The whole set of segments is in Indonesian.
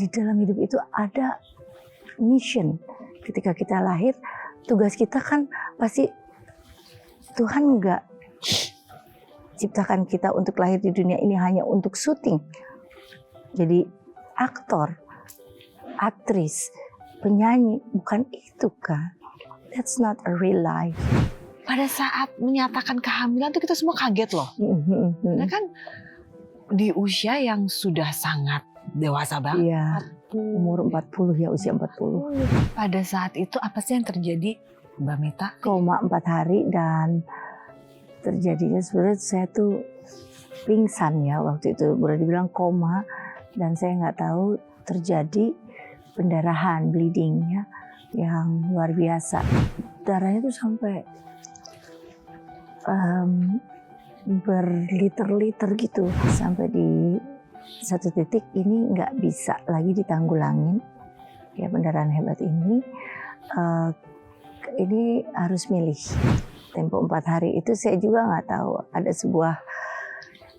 di dalam hidup itu ada mission. Ketika kita lahir, tugas kita kan pasti Tuhan nggak ciptakan kita untuk lahir di dunia ini hanya untuk syuting. Jadi aktor, aktris, penyanyi, bukan itu kan. That's not a real life. Pada saat menyatakan kehamilan tuh kita semua kaget loh. Karena kan di usia yang sudah sangat dewasa banget. Iya, umur 40 ya, usia 40. Pada saat itu apa sih yang terjadi, Mbak Mita? Koma 4 hari dan terjadinya sebenarnya saya tuh pingsan ya waktu itu. Boleh dibilang koma dan saya nggak tahu terjadi pendarahan, bleeding ya, yang luar biasa. Darahnya tuh sampai berliter-liter gitu. Sampai di satu titik ini nggak bisa lagi ditanggulangin. Ya pendarahan hebat ini harus milih. Tempo 4 hari itu saya juga nggak tahu. Ada sebuah,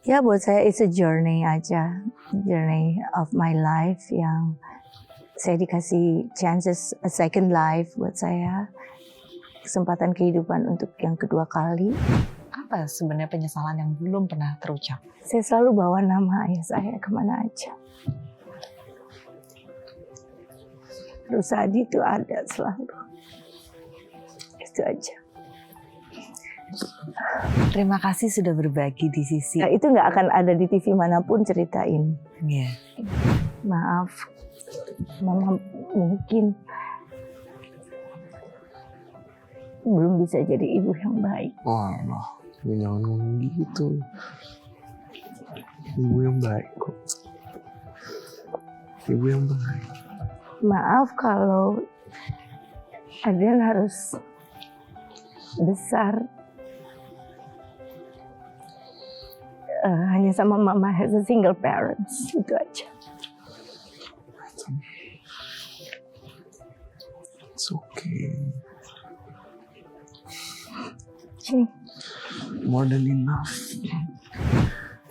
ya buat saya it's a journey aja. Journey of my life yang saya dikasih chances, a second life buat saya. Kesempatan kehidupan untuk yang kedua kali. Apa sebenarnya penyesalan yang belum pernah terucap? Saya selalu bawa nama ayah saya kemana aja. Rusadi itu ada selalu. Itu aja. Terima kasih sudah berbagi di sisi. Nah, itu nggak akan ada di TV manapun cerita ini. Yeah. Maaf, Mama mungkin belum bisa jadi ibu yang baik. Wah, jangan ngomong gitu. Ibu yang baik kok. Ibu yang baik. Maaf kalau Adrian harus besar hanya sama Mama as a single parents, itu aja. It's okay. More than enough.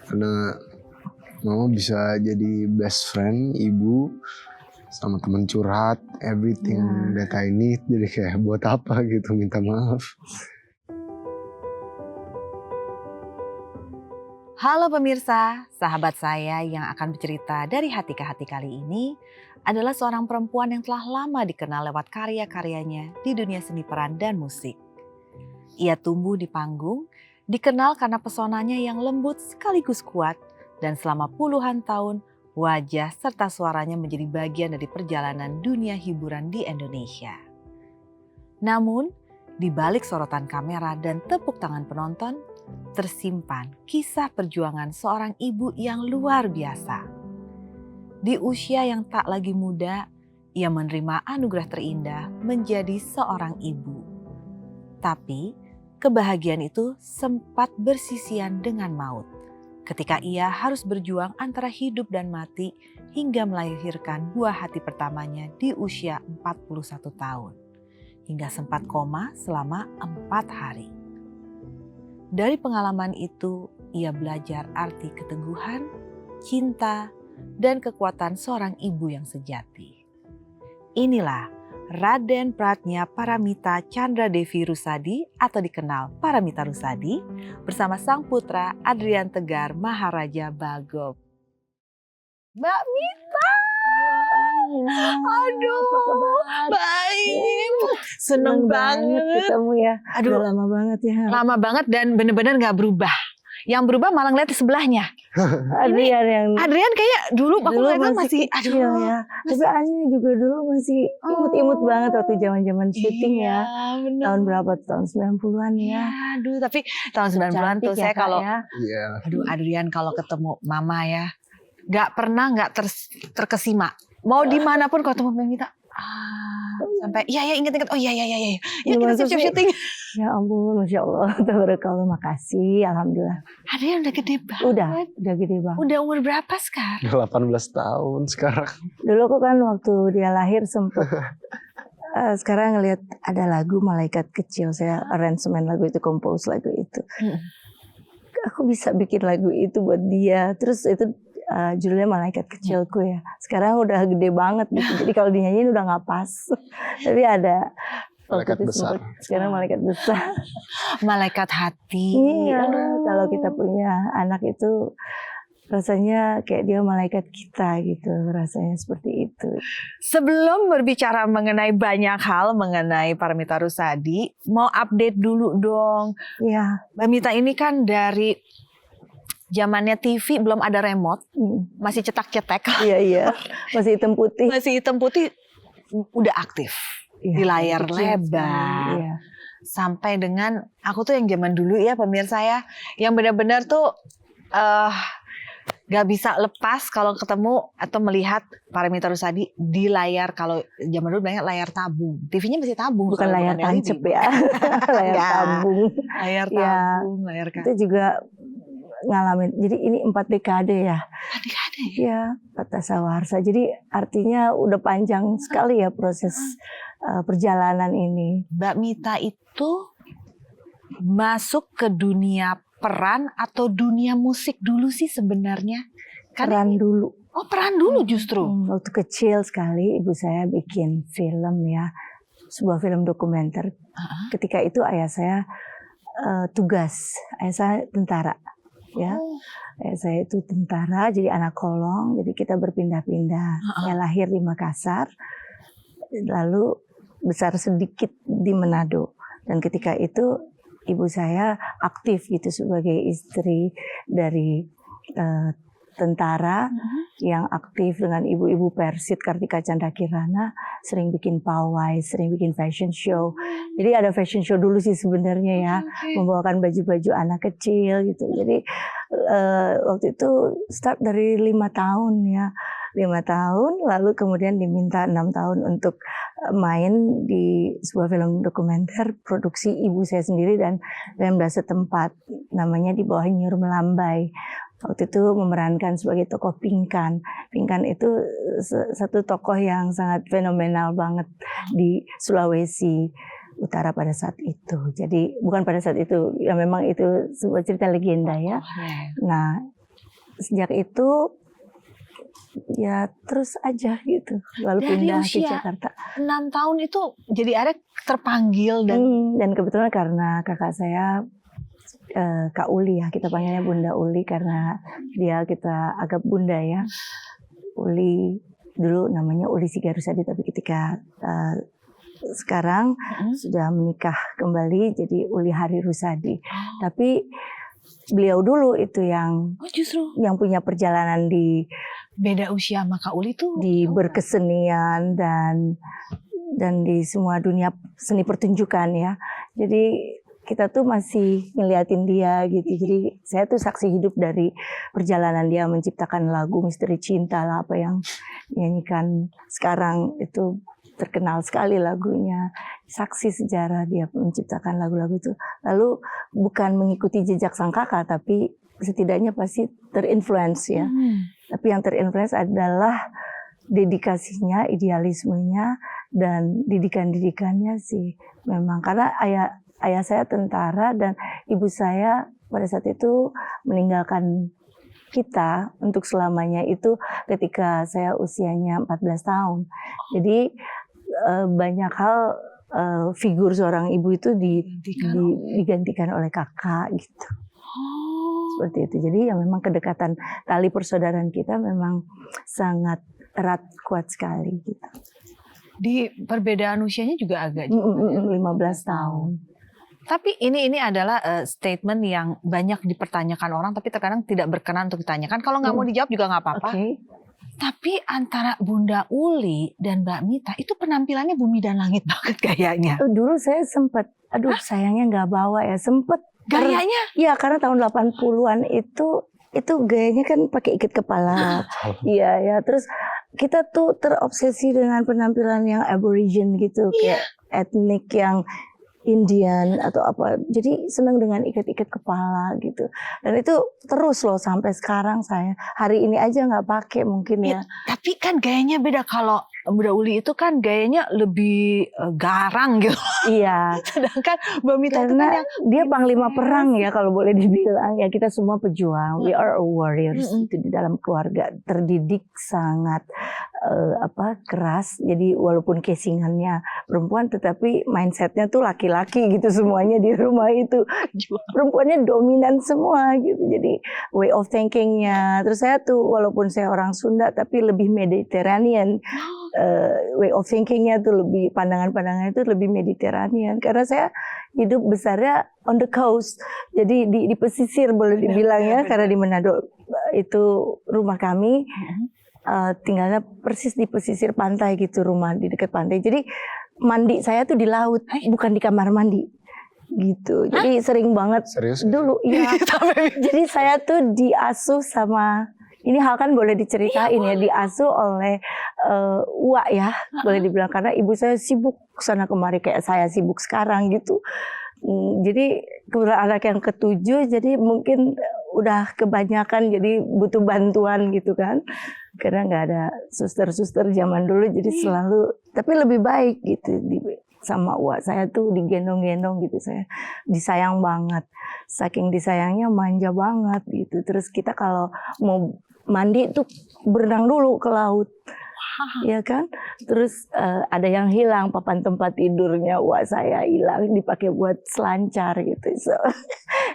Karena Mama bisa jadi best friend, ibu, sama teman curhat, everything that I need. Jadi kayak buat apa gitu, minta maaf. Halo pemirsa, sahabat saya yang akan bercerita dari hati ke hati kali ini adalah seorang perempuan yang telah lama dikenal lewat karya-karyanya di dunia seni peran dan musik. Ia tumbuh di panggung, dikenal karena pesonanya yang lembut sekaligus kuat, dan selama puluhan tahun wajah serta suaranya menjadi bagian dari perjalanan dunia hiburan di Indonesia. Namun, di balik sorotan kamera dan tepuk tangan penonton, tersimpan kisah perjuangan seorang ibu yang luar biasa. Di usia yang tak lagi muda, ia menerima anugerah terindah menjadi seorang ibu. Tapi, kebahagiaan itu sempat bersisian dengan maut ketika ia harus berjuang antara hidup dan mati hingga melahirkan buah hati pertamanya di usia 41 tahun. Hingga sempat koma selama 4 hari. Dari pengalaman itu, ia belajar arti keteguhan, cinta, dan kekuatan seorang ibu yang sejati. Inilah Raden Pratnya Paramita Chandra Devi Rusadi atau dikenal Paramita Rusadi bersama sang putra Adrian Tegar Maharaja Bagop. Mbak Mita! Aduh, baik. Seneng banget ketemu ya. Aduh, udah lama banget ya. Lama banget dan bener-bener gak berubah. Yang berubah malah ngeliat di sebelahnya. Adrian kayak dulu aku ngeliatnya masih aduh ya. Tapi Ani juga dulu masih imut-imut banget waktu zaman-zaman syuting iya, ya. Bener. Tahun berapa? Tahun 90-an ya. Aduh, tapi tahun 90-an tuh saya kalau aduh Adrian kalau ketemu mama ya gak pernah gak terkesima. Mau dimanapun kalau ketemu Mita sampai ya inget oh ya kita siap syuting. Ya ampun, Masya Allah, tabarakallah, makasih, alhamdulillah. Adrian udah gede banget. Udah gede banget. Udah umur berapa sekarang? 18 tahun sekarang. Dulu aku kan waktu dia lahir sempet sekarang ngelihat ada lagu Malaikat Kecil, saya arrangement lagu itu, compose lagu itu. Aku bisa bikin lagu itu buat dia. Terus itu judulnya Malaikat Kecilku ya. Sekarang udah gede banget gitu. Jadi kalau dinyanyiin udah nggak pas. Tapi ada Malaikat besar. Sekarang malaikat besar. Malaikat hati. Iya, Aduh. kalau kita punya anak itu rasanya kayak dia malaikat kita gitu, rasanya seperti itu. Sebelum berbicara mengenai banyak hal mengenai Paramita Rusady, mau update dulu dong. Iya. Mbak Mita ini kan dari zamannya TV belum ada remote, masih cetak-cetek. Iya. Masih hitam putih. Masih hitam putih, udah aktif. Iya, Di layar kecil lebar. sekali, iya. Sampai dengan aku tuh yang zaman dulu ya pemirsa ya, yang benar-benar tuh gak bisa lepas kalau ketemu atau melihat Paramita Rusady di layar. Kalau zaman dulu banyak layar tabung, TV-nya masih tabung, Bukan layar tancep ya, layar Ya. tabung. Layar Ya, tabung, layar Itu juga ngalamin. Jadi ini 4 dekade ya. adik-adik. Iya, 4 dasawarsa. Jadi artinya udah panjang sekali ya proses perjalanan ini. Mbak Mita itu masuk ke dunia peran atau dunia musik dulu sih sebenarnya? Peran dulu. Oh, peran dulu justru. Waktu kecil sekali ibu saya bikin film ya, sebuah film dokumenter. Ketika itu ayah saya tugas, ayah saya tentara ya. Ayah saya itu tentara, jadi anak kolong, jadi kita berpindah-pindah. Saya lahir di Makassar, lalu besar sedikit di Manado. Dan ketika itu ibu saya aktif gitu sebagai istri dari tentara yang aktif dengan ibu-ibu Persit Kartika Chandra Kirana, sering bikin pawai, sering bikin fashion show. Jadi ada fashion show dulu sih sebenarnya ya, membawakan baju-baju anak kecil gitu. Jadi waktu itu start dari 5 tahun ya, 5 tahun, lalu kemudian diminta 6 tahun untuk main di sebuah film dokumenter produksi ibu saya sendiri dan Pemda setempat, namanya Di Bawah Nyur Melambai. Waktu itu memerankan sebagai tokoh Pingkan. Pingkan itu satu tokoh yang sangat fenomenal banget di Sulawesi Utara pada saat itu. Jadi bukan pada saat itu, ya memang itu sebuah cerita legenda ya. Nah, sejak itu ya terus aja gitu. Lalu Dari pindah ke usia Jakarta. 6 tahun itu jadi ada terpanggil Dan kebetulan karena kakak saya Kak Uli ya, kita panggilnya Bunda Uli karena kita agak bunda ya. Uli dulu namanya Uli Siga Rusady, tapi ketika sekarang sudah menikah kembali jadi Uli Hari Rusady. Tapi beliau dulu itu yang justru yang punya perjalanan di beda usia sama Kak Uli tuh di berkesenian dan di semua dunia seni pertunjukan ya. Jadi kita tuh masih ngeliatin dia gitu. Jadi saya tuh saksi hidup dari perjalanan dia menciptakan lagu Misteri Cinta lah, apa yang dinyanyikan sekarang itu terkenal sekali lagunya. Saksi sejarah dia menciptakan lagu-lagu itu. Lalu bukan mengikuti jejak sang kakak, tapi setidaknya pasti terinfluence ya. Tapi yang terinfluence adalah dedikasinya, idealismenya, dan didikan-didikannya sih. Memang karena ayah saya tentara dan ibu saya pada saat itu meninggalkan kita untuk selamanya itu ketika saya usianya 14 tahun. Jadi banyak hal figur seorang ibu itu digantikan oleh kakak gitu. Seperti itu. Jadi ya memang kedekatan tali persaudaraan kita memang sangat erat, kuat sekali gitu. di perbedaan usianya juga agak 15 tahun. Tapi ini adalah statement yang banyak dipertanyakan orang, tapi terkadang tidak berkenan untuk ditanyakan. Kalau nggak mau dijawab juga nggak apa-apa. Tapi antara Bunda Uli dan Mbak Mita itu penampilannya bumi dan langit banget gayanya. Dulu saya sempat, sayangnya nggak bawa ya, sempet. Gayanya? Iya, karena tahun 80-an itu gayanya kan pakai ikat kepala. Iya ya, terus kita tuh terobsesi dengan penampilan yang aborigin gitu, kayak etnik yang Indian atau apa. Jadi senang dengan ikat-ikat kepala gitu. Dan itu terus loh sampai sekarang saya. Hari ini aja nggak pakai mungkin ya. Tapi kan gayanya beda. Kalau Bunda Uli itu kan gayanya lebih garang gitu. Iya. Sedangkan Mbak Mita itu kan Karena yang dia panglima perang ya kalau boleh dibilang ya, kita semua pejuang, we are warriors itu di dalam keluarga, terdidik sangat keras. Jadi walaupun casingannya perempuan tetapi mindsetnya tuh laki-laki gitu semuanya di rumah itu. Perempuannya dominan semua gitu. Jadi way of thinkingnya. Terus saya tuh walaupun saya orang Sunda tapi lebih Mediterranean. Way of thinkingnya tuh lebih, pandangan-pandangannya itu lebih Mediterranean. Karena saya hidup besarnya on the coast. Jadi di pesisir boleh dibilang ya. Karena di Manado itu rumah kami. Tinggalnya persis di pesisir pantai gitu, rumah di dekat pantai. Jadi mandi saya tuh di laut, bukan di kamar mandi gitu. Jadi sering banget. Serius? Dulu iya. Jadi saya tuh diasuh sama, ini hal kan boleh diceritain ya, diasuh oleh Uwa ya, boleh dibilang, karena ibu saya sibuk sana kemari kayak saya sibuk sekarang gitu. Jadi kebetulan anak yang ketujuh, jadi mungkin udah kebanyakan, jadi butuh bantuan gitu kan. Karena nggak ada suster-suster zaman dulu, jadi selalu, tapi lebih baik gitu sama Uwa. Saya tuh digendong-gendong gitu, saya disayang banget. Saking disayangnya manja banget gitu. Terus kita kalau mau mandi tuh berenang dulu ke laut. Ya kan, terus ada yang hilang papan tempat tidurnya, wah saya hilang, dipakai buat selancar gitu. So,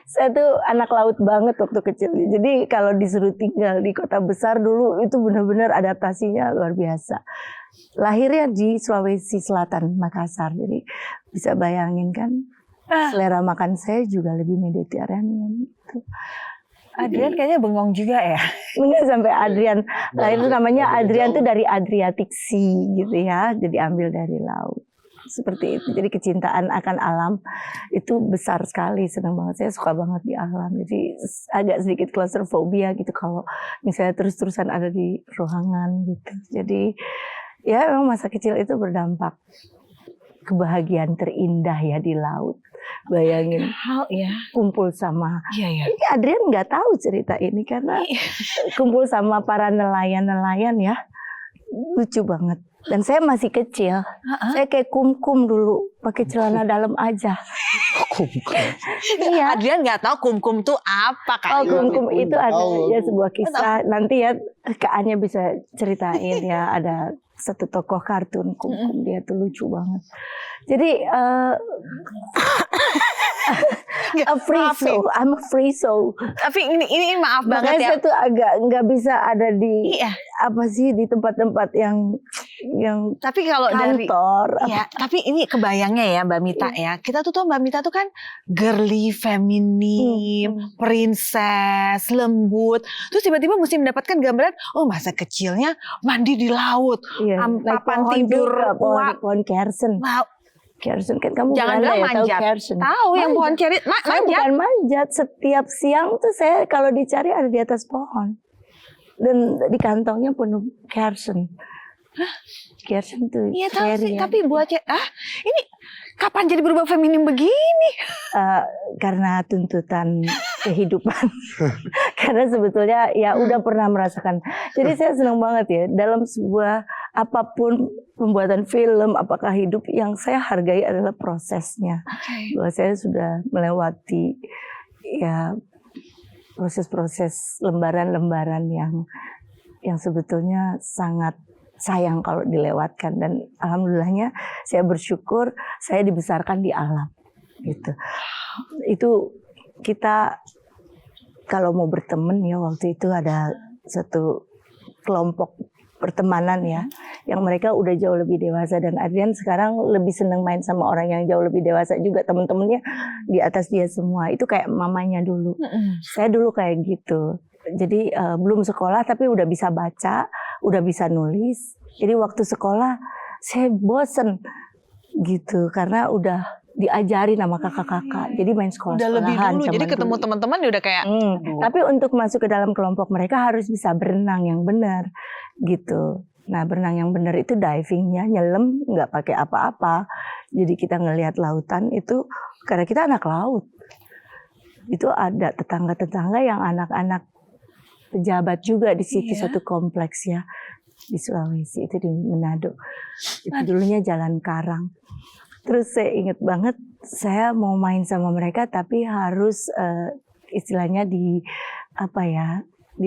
saya tuh anak laut banget waktu kecil. Jadi kalau disuruh tinggal di kota besar dulu itu benar-benar adaptasinya luar biasa. Lahirnya di Sulawesi Selatan, Makassar. Jadi bisa bayangin kan, selera makan saya juga lebih Mediterranean gitu. Adrian kayaknya bengong juga ya. Enggak sampai Adrian. Lahir itu namanya Adrian tuh dari Adriatic Sea gitu ya. Jadi ambil dari laut. Seperti itu. Jadi kecintaan akan alam itu besar sekali. Senang banget. Saya suka banget di alam. Jadi agak sedikit claustrophobia gitu kalau misalnya terus-terusan ada di ruangan gitu. Jadi ya memang masa kecil itu berdampak. Kebahagiaan terindah ya di laut. Bayangin kumpul sama ini Adrian nggak tahu cerita ini karena kumpul sama para nelayan-nelayan ya, lucu banget. Dan saya masih kecil, saya kayak kum-kum dulu, pakai celana dalam aja. Iya. Adrian nggak tahu kum-kum tuh apa kan? Oh, kum-kum itu ada ya sebuah kisah. Nanti ya Kak-anya bisa ceritain ya, ada satu tokoh kartun kum-kum, dia tuh lucu banget. Jadi I'm a free soul. Tapi ini maaf banget ya. Saya tuh agak nggak bisa ada di di tempat-tempat yang tapi kalau kantor. Ya, tapi ini kebayangnya ya Mbak Mita ya. Kita tuh Mbak Mita tuh kan girly, feminim, princess, lembut. Terus tiba-tiba mesti mendapatkan gambaran, oh masa kecilnya mandi di laut, papan tidur, pohon kersen. Kersen kan kamu jangan bilang manjat. Tahu yang pohon ceri manjat. Bukan manjat, setiap siang tuh saya kalau dicari ada di atas pohon. Dan di kantongnya penuh kersen. Kersen tuh. Iya tahu sih, tapi buat ini kapan jadi berubah feminim begini? Karena tuntutan kehidupan. Karena sebetulnya ya udah pernah merasakan. Jadi saya senang banget ya dalam sebuah apapun pembuatan film, apakah hidup, yang saya hargai adalah prosesnya. Bahwa saya sudah melewati ya proses-proses lembaran-lembaran yang sebetulnya sangat sayang kalau dilewatkan, dan alhamdulillahnya saya bersyukur saya dibesarkan di alam gitu. Itu kita kalau mau berteman ya, waktu itu ada satu kelompok pertemanan ya, yang mereka udah jauh lebih dewasa, dan Adrian sekarang lebih seneng main sama orang yang jauh lebih dewasa juga, temen-temennya di atas dia semua, itu kayak mamanya dulu. Saya dulu kayak gitu. Jadi belum sekolah tapi udah bisa baca, udah bisa nulis. Jadi waktu sekolah saya bosen gitu karena udah diajari sama kakak-kakak. Jadi main sekolah-sekolahan. Udah lebih dulu, jadi ketemu teman-teman udah kayak. Tapi untuk masuk ke dalam kelompok mereka harus bisa berenang yang benar gitu. Nah berenang yang benar itu divingnya nyelam, nggak pakai apa-apa. Jadi kita ngelihat lautan itu karena kita anak laut. Itu ada tetangga-tetangga yang anak-anak pejabat juga di situ, Iya. satu kompleks ya di Sulawesi, itu di Manado. Itu dulunya Jalan Karang. Terus saya ingat banget saya mau main sama mereka tapi harus istilahnya di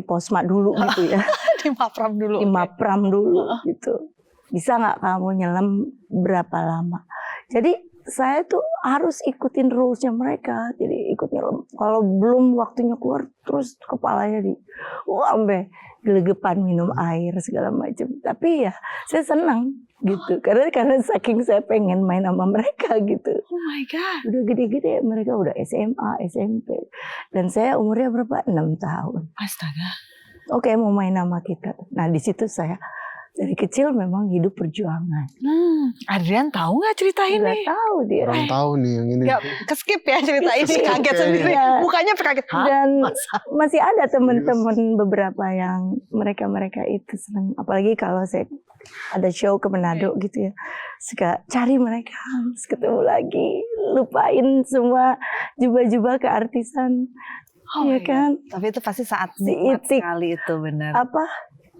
posma dulu gitu ya. Di Mapram dulu. Di Mapram dulu gitu. Bisa nggak kamu nyelam berapa lama? Jadi saya tuh harus ikutin rulesnya mereka. Jadi ikut nyelam. Kalau belum waktunya keluar, terus kepalanya sampai gelegepan minum air segala macam. Tapi ya saya senang gitu. Karena saking saya pengen main sama mereka gitu. Oh my God. Udah gede-gede, mereka udah SMA, SMP. Dan saya umurnya berapa? 6 tahun. Astaga. Oke, mau main sama kita. Nah, di situ saya dari kecil memang hidup perjuangan. Adrian tahu nggak cerita Nggak ini? tahu dia. Orang tahu nih yang ini. Nggak keskip ya cerita ini, Keskip. kaget sendiri. Iya. Mukanya kaget. Hah? Dan Masa? masih ada teman-teman beberapa yang mereka itu senang. Apalagi kalau saya ada show ke Manado gitu ya. Suka cari mereka, terus ketemu lagi. Lupain semua jubah-jubah keartisan. Oh Iya my God. kan? Tapi itu pasti saat Si nikmat Itik. sekali itu benar.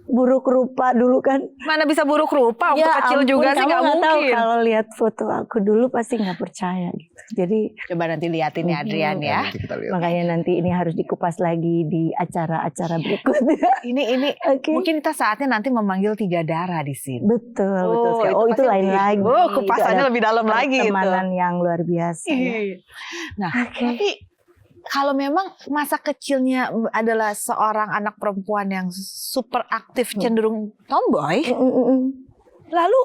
Buruk rupa dulu kan. Mana bisa buruk rupa waktu Ya kecil ampun, juga sih kamu nggak nggak tahu mungkin. kalau lihat foto aku dulu pasti nggak percaya gitu. Jadi Coba nanti liatin ya Adrian ya. Nanti kita lihat. makanya nanti ini harus dikupas lagi di acara-acara berikutnya. Ini Oke. mungkin kita saatnya nanti memanggil Tiga Darah di sini. Betul sekali. itu Itu pasti lain lebih- lagi. Oh, Itu kupasannya ada lebih dalam lagi itu. pertemanan yang luar biasa. Ya. Iya. Nah, Oke. tapi kalau memang masa kecilnya adalah seorang anak perempuan yang super aktif, cenderung tomboy, lalu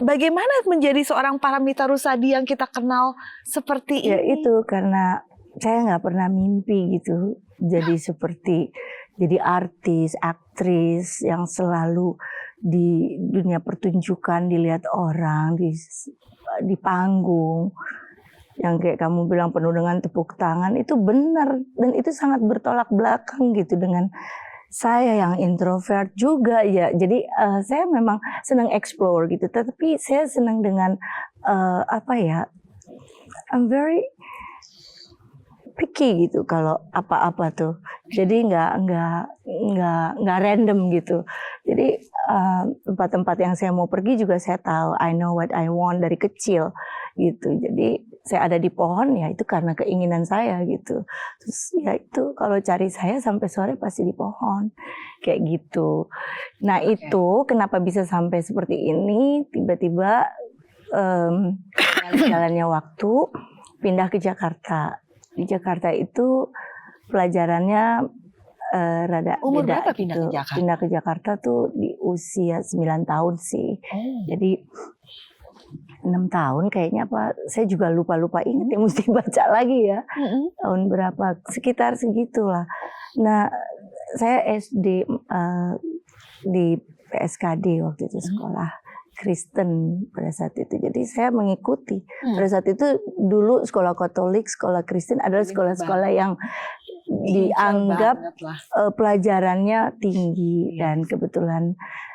bagaimana menjadi seorang Paramita Rusady yang kita kenal seperti Ya ini? itu karena saya nggak pernah mimpi gitu jadi artis, aktris yang selalu di dunia pertunjukan dilihat orang di panggung. Yang kayak kamu bilang penuh dengan tepuk tangan itu benar dan itu sangat bertolak belakang gitu dengan saya yang introvert juga ya. Jadi saya memang senang explore gitu, tapi saya senang dengan I'm very picky gitu kalau apa-apa tuh. Jadi nggak random gitu. Jadi tempat-tempat yang saya mau pergi juga saya tahu. I know what I want dari kecil gitu. Jadi saya ada di pohon ya itu karena keinginan saya gitu. Terus ya itu kalau cari saya sampai sore pasti di pohon kayak gitu. Nah itu kenapa bisa sampai seperti ini? Tiba-tiba jalannya waktu pindah ke Jakarta. Di Jakarta itu pelajarannya rada Umur beda berapa pindah gitu. ke Jakarta? Pindah ke Jakarta tuh di usia 9 tahun sih. Jadi 6 tahun kayaknya apa saya juga lupa ingat ya mesti baca lagi ya. Tahun berapa sekitar segitulah. Nah, saya SD di PSKD waktu itu sekolah Kristen pada saat itu. Jadi saya mengikuti. Pada saat itu dulu sekolah Katolik, sekolah Kristen adalah sekolah-sekolah yang dianggap pelajarannya tinggi dan kebetulan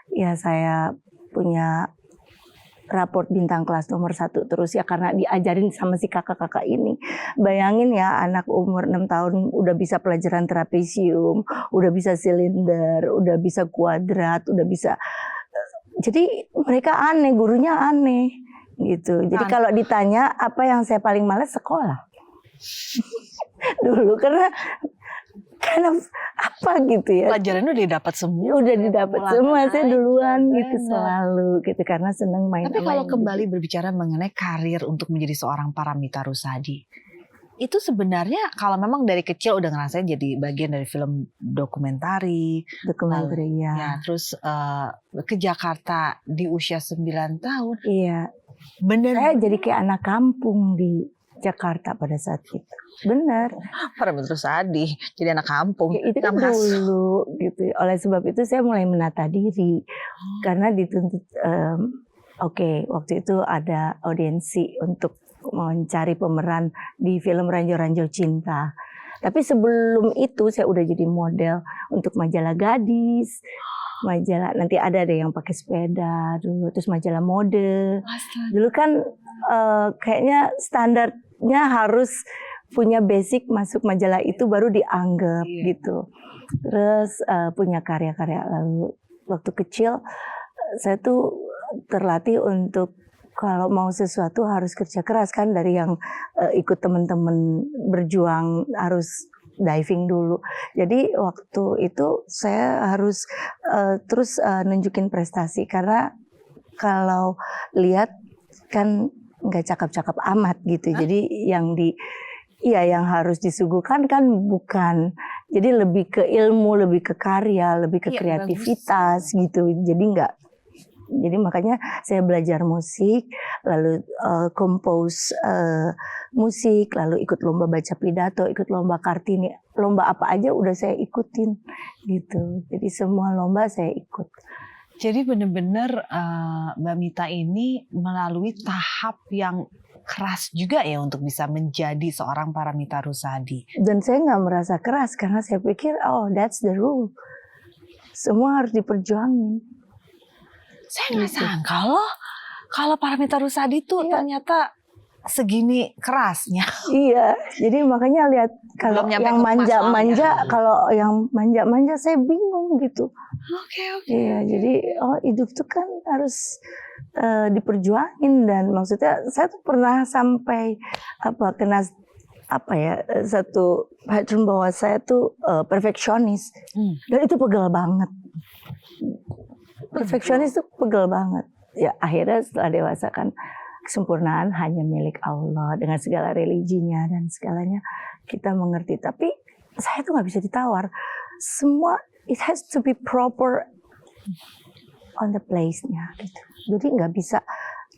ya saya punya raport bintang kelas nomor 1 terus ya karena diajarin sama si kakak-kakak ini. Bayangin ya anak umur 6 tahun udah bisa pelajaran trapesium, udah bisa silinder, udah bisa kuadrat, udah bisa. Jadi mereka aneh, gurunya aneh gitu. Jadi kalau ditanya apa yang saya paling malas sekolah. Dulu karena apa gitu ya. Pelajarannya udah didapat semua. Udah didapat semua, saya duluan gitu benar. selalu gitu karena seneng main. Tapi kalau main kembali gitu. berbicara mengenai karir untuk menjadi seorang Paramita Rusady, itu sebenarnya kalau memang dari kecil udah ngerasain jadi bagian dari film dokumentari, dokumenter ya ya. terus ke Jakarta di usia 9 tahun, Iya. bener Saya jadi kayak anak kampung di Jakarta pada saat itu. Benar. Paramita Rusady jadi anak kampung. Ya, itu kan Nggak masuk. dulu gitu. Oleh sebab itu saya mulai menata diri karena dituntut. Oke, waktu itu ada audiensi untuk mencari pemeran di film Ranjau-Ranjau Cinta. Tapi sebelum itu saya udah jadi model untuk majalah gadis, majalah nanti ada yang pakai sepeda dulu, terus majalah mode. Dulu kan kayaknya standarnya harus punya basic masuk majalah itu baru dianggap gitu. Terus punya karya-karya. Lalu waktu kecil saya tuh terlatih untuk kalau mau sesuatu harus kerja keras kan, dari yang ikut teman-teman berjuang harus diving dulu. Jadi waktu itu saya harus terus nunjukin prestasi, karena kalau lihat kan nggak cakep-cakep amat gitu. Jadi yang harus disuguhkan kan bukan. Jadi lebih ke ilmu, lebih ke karya, lebih ke kreativitas gitu. Jadi makanya saya belajar musik, lalu compose musik, lalu ikut lomba baca pidato, ikut lomba Kartini, lomba apa aja udah saya ikutin gitu. Jadi semua lomba saya ikut. Jadi benar-benar Mbak Mita ini melalui tahap yang keras juga ya untuk bisa menjadi seorang Paramita Rusady. Dan saya nggak merasa keras karena saya pikir, oh that's the rule. Semua harus diperjuangin. Saya nggak sangka loh kalau Paramita Rusady itu ternyata segini kerasnya. Iya, jadi makanya lihat kalau yang manja-manja, kalau yang manja-manja saya bingung gitu. Oke. Iya, jadi hidup tuh kan harus diperjuangin, dan maksudnya saya tuh pernah sampai kena satu pattern bahwa saya tuh perfeksionis, dan itu pegel banget. Perfeksionis tuh pegel banget. Ya akhirnya setelah dewasa kan, kesempurnaan hanya milik Allah dengan segala religinya dan segalanya kita mengerti. Tapi saya tuh nggak bisa ditawar. Semua it has to be proper on the place-nya gitu. Jadi nggak bisa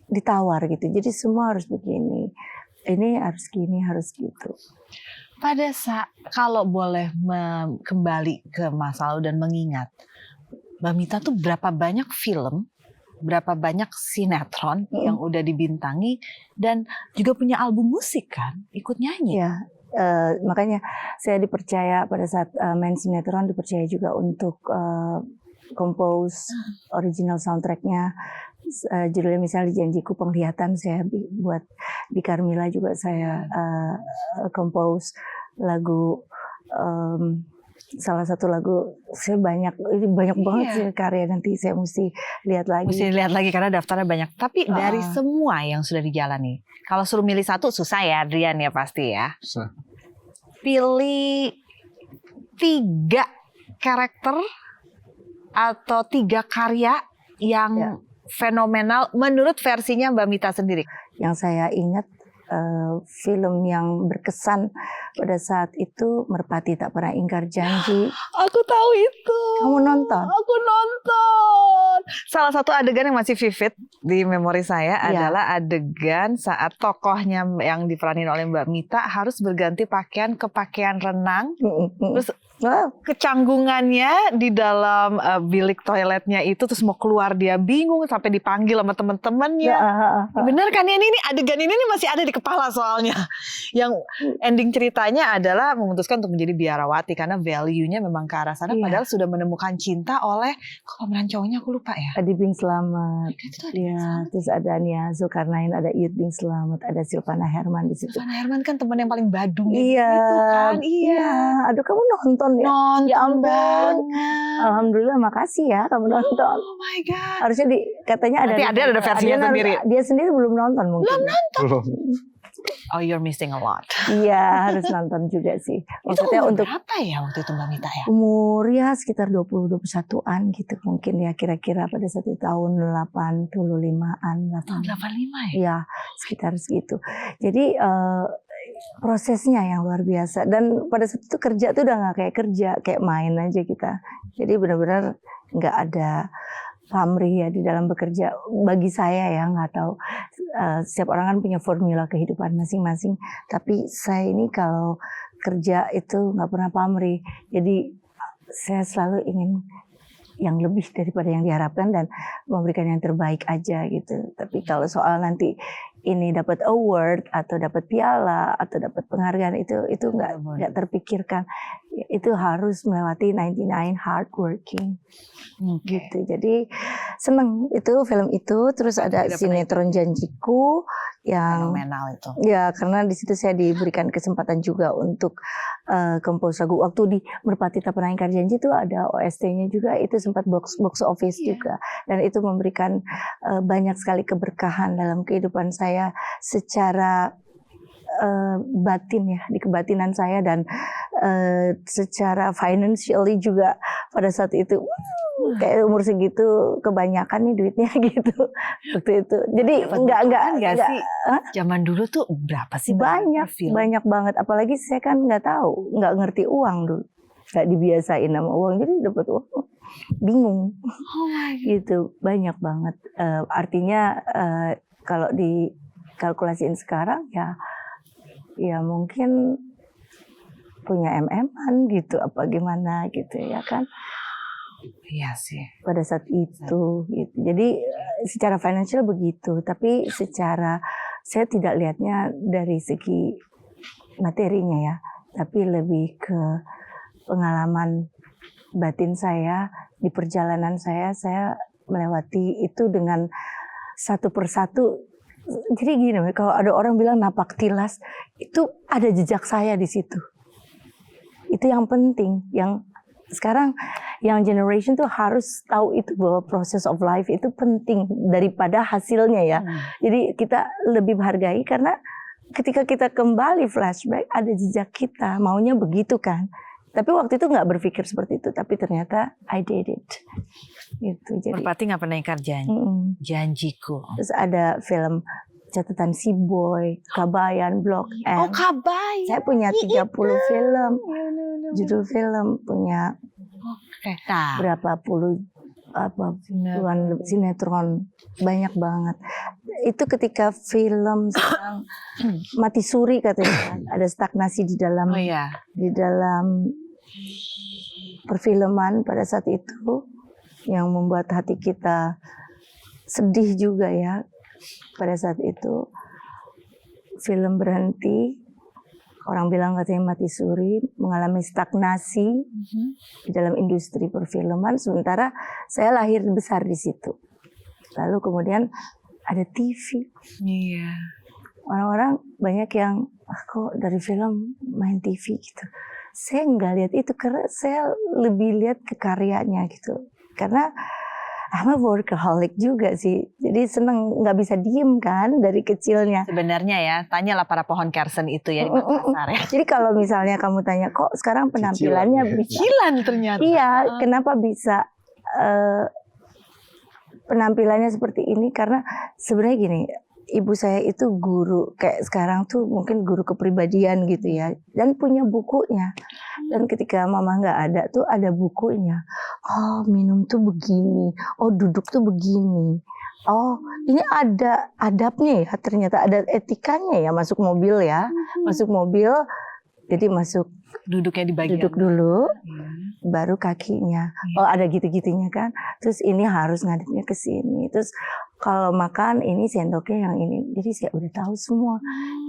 ditawar gitu. Jadi semua harus begini. Ini harus gini, harus gitu. Pada saat kalau boleh kembali ke masa lalu dan mengingat, Mbak Mita tuh berapa banyak film, berapa banyak sinetron yang udah dibintangi, dan juga punya album musik kan, ikut nyanyi. Ya, makanya saya dipercaya pada saat main sinetron, dipercaya juga untuk compose original soundtracknya. Judulnya misalnya Janjiku Penglihatan saya buat, di Carmilla juga saya compose lagu. Salah satu lagu saya banyak banget sih karya, nanti saya mesti lihat lagi. Mesti lihat lagi karena daftarnya banyak. Tapi dari semua yang sudah dijalani, kalau suruh milih satu susah ya, Adrian ya pasti ya. Susah. Pilih 3 karakter atau 3 karya yang fenomenal menurut versinya Mbak Mita sendiri. Yang saya ingat film yang berkesan pada saat itu Merpati Tak Pernah Ingkar Janji. Aku tahu itu. Kamu nonton? Aku nonton. Salah satu adegan yang masih vivid di memori saya adalah adegan saat tokohnya yang diperanin oleh Mbak Mita harus berganti pakaian ke pakaian renang. Terus kecanggungannya di dalam bilik toiletnya itu, terus mau keluar dia bingung sampai dipanggil sama teman-temannya. Bener kan ya, ini adegan ini masih ada di kepala soalnya. Yang ending ceritanya adalah memutuskan untuk menjadi biarawati karena value-nya memang ke arah sana, padahal sudah menemukan cinta oleh pemeran cowoknya aku lupa ya. Adi Bing Slamet. Ya, terus ada Nia Zulkarnain, ada Iyut Bing Slamet, ada Silvana Herman di situ. Silvana Herman kan teman yang paling badung iya, itu kan. Iya. Aduh, kamu nonton ya? Nonton ya ampun. banget. Alhamdulillah, makasih ya kamu nonton. Oh my god. Harusnya katanya ada versinya sendiri. Dia sendiri belum nonton mungkin. Belum nonton. Belum. Oh, you're missing a lot. Iya, harus nonton juga sih. Maksudnya itu untuk berapa ya waktu itu Mbak Mita ya? Umur ya sekitar 20-21an gitu mungkin ya, kira-kira pada saat itu tahun 85-an. Tahun 85 ya? Iya, sekitar segitu. Jadi prosesnya yang luar biasa, dan pada saat itu kerja tuh udah nggak kayak kerja, kayak main aja kita. Jadi benar-benar nggak ada pamrih ya di dalam bekerja. Bagi saya ya, nggak tahu, setiap orang kan punya formula kehidupan masing-masing, tapi saya ini kalau kerja itu nggak pernah pamrih. Jadi saya selalu ingin yang lebih daripada yang diharapkan dan memberikan yang terbaik aja gitu. Tapi kalau soal nanti ini dapat award atau dapat piala atau dapat penghargaan, itu nggak terpikirkan. Itu harus melewati 99 hard working. Gitu. Jadi seneng itu film itu. Terus ada sinetron Janjiku yang fenomenal itu. ya, karena di situ saya diberikan kesempatan juga untuk compose lagu. Waktu di Merpati Tak Pernah Ingkar Janji itu ada OST-nya juga, itu sempat box office juga, dan itu memberikan banyak sekali keberkahan dalam kehidupan saya secara batin ya, di kebatinan saya, dan secara financially juga pada saat itu kayak umur segitu kebanyakan nih duitnya gitu waktu itu. Jadi nggak sih. Zaman dulu tuh berapa sih? Banyak banget. Apalagi saya kan nggak tahu, nggak ngerti uang dulu, nggak dibiasain sama uang, jadi dapat uang bingung. Gitu, banyak banget. Artinya kalau dikalkulasiin sekarang ya mungkin punya MM-an gitu, apa gimana gitu ya kan. Iya sih. Pada saat itu gitu. Jadi secara financial begitu, tapi secara saya tidak lihatnya dari segi materinya ya, tapi lebih ke pengalaman batin saya di perjalanan saya melewati itu dengan satu persatu. Jadi gini, kalau ada orang bilang napak tilas, itu ada jejak saya di situ. Itu yang penting, yang sekarang yang generation tuh harus tahu itu, bahwa proses of life itu penting daripada hasilnya ya. Jadi kita lebih menghargai, karena ketika kita kembali flashback ada jejak kita, maunya begitu kan. Tapi waktu itu nggak berpikir seperti itu, tapi ternyata I did it. Gitu. Jadi Merpati Nggak Pernah Ingkar Janji. Janjiku. Terus ada film Catatan Si Boy, Kabayan, Blok M. Oh, Kabayan. Saya punya 30 film. Judul film punya berapa puluh puluhan sinetron, banyak banget. Itu ketika film sedang mati suri katanya, ada stagnasi di dalam di dalam perfilman pada saat itu, yang membuat hati kita sedih juga ya. Pada saat itu film berhenti, orang bilang katanya mati suri, mengalami stagnasi di dalam industri perfilman. Sementara saya lahir besar di situ. Lalu kemudian ada TV. Iya. Orang-orang banyak yang kok dari film main TV gitu. Saya nggak lihat itu, karena saya lebih lihat ke karyanya gitu. Karena I'm a workaholic juga sih, jadi seneng, nggak bisa diem kan dari kecilnya. Sebenarnya ya, tanyalah para pohon kersen itu ya di Makassar ya. Jadi kalau misalnya kamu tanya, kok sekarang penampilannya cicilan ternyata. Iya, kenapa bisa penampilannya seperti ini? Karena sebenarnya gini, ibu saya itu guru, kayak sekarang tuh mungkin guru kepribadian gitu ya, dan punya bukunya. Dan ketika mama nggak ada tuh ada bukunya. Oh, minum tuh begini, oh duduk tuh begini, oh ini ada adabnya ya, ternyata ada etikanya ya, masuk mobil ya, masuk mobil, jadi masuk duduknya di bagian duduk dulu, baru kakinya. Oh ada gitu-gitunya kan. Terus ini harus ngadepnya ke sini. Terus kalau makan ini sendoknya yang ini. Jadi saya udah tahu semua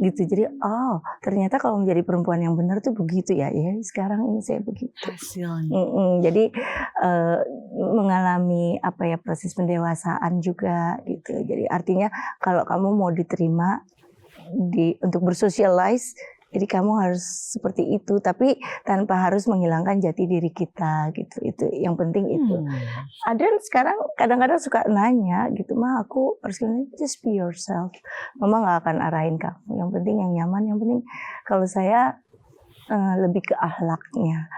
gitu. Jadi oh ternyata kalau menjadi perempuan yang benar tuh begitu ya. Ya sekarang ini saya begitu. Hasilnya. Jadi mengalami proses pendewasaan juga gitu. Jadi artinya kalau kamu mau diterima untuk bersosialize, jadi kamu harus seperti itu, tapi tanpa harus menghilangkan jati diri kita gitu. Itu yang penting itu. Ada sekarang kadang-kadang suka nanya gitu, Ma aku harus gimana? Just be yourself. Mama nggak akan arahin kamu. Yang penting yang nyaman. Yang penting kalau saya lebih ke akhlaknya.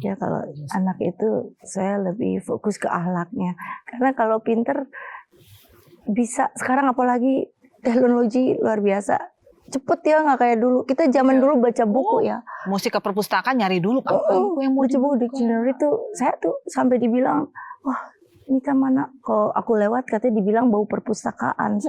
Ya kalau anak itu saya lebih fokus ke akhlaknya. Karena kalau pinter bisa sekarang, apalagi teknologi luar biasa. Cepet ya, nggak kayak dulu. Kita zaman dulu baca buku ya. Mesti ke perpustakaan nyari dulu buku yang mau baca buku dictionary tuh. Saya tuh sampai dibilang, wah Mita mana? Kalau aku lewat katanya dibilang bau perpustakaan.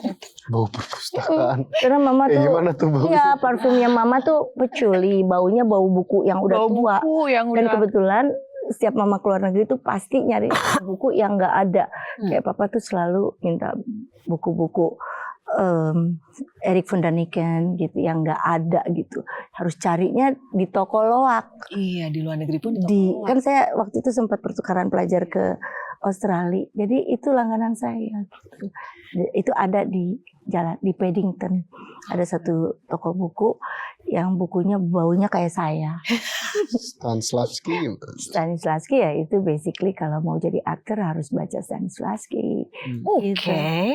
Bau perpustakaan. Karena mama tuh, gimana tuh bau? Iya parfumnya mama tuh peculi, baunya bau buku yang udah tua. Dan kebetulan setiap mama keluar negeri tuh pasti nyari buku yang nggak ada. Kayak papa tuh selalu minta buku-buku Erik von Daniken gitu yang nggak ada gitu, harus carinya di toko loak. Iya, di luar negeri pun kan saya waktu itu sempat pertukaran pelajar ke Australia, jadi itu langganan saya gitu. Itu ada di jalan di Paddington. Ada satu toko buku yang bukunya baunya kayak saya. Stanislavski. Stanislavski ya itu basically kalau mau jadi aktor harus baca Stanislavski. Oke, Gitu.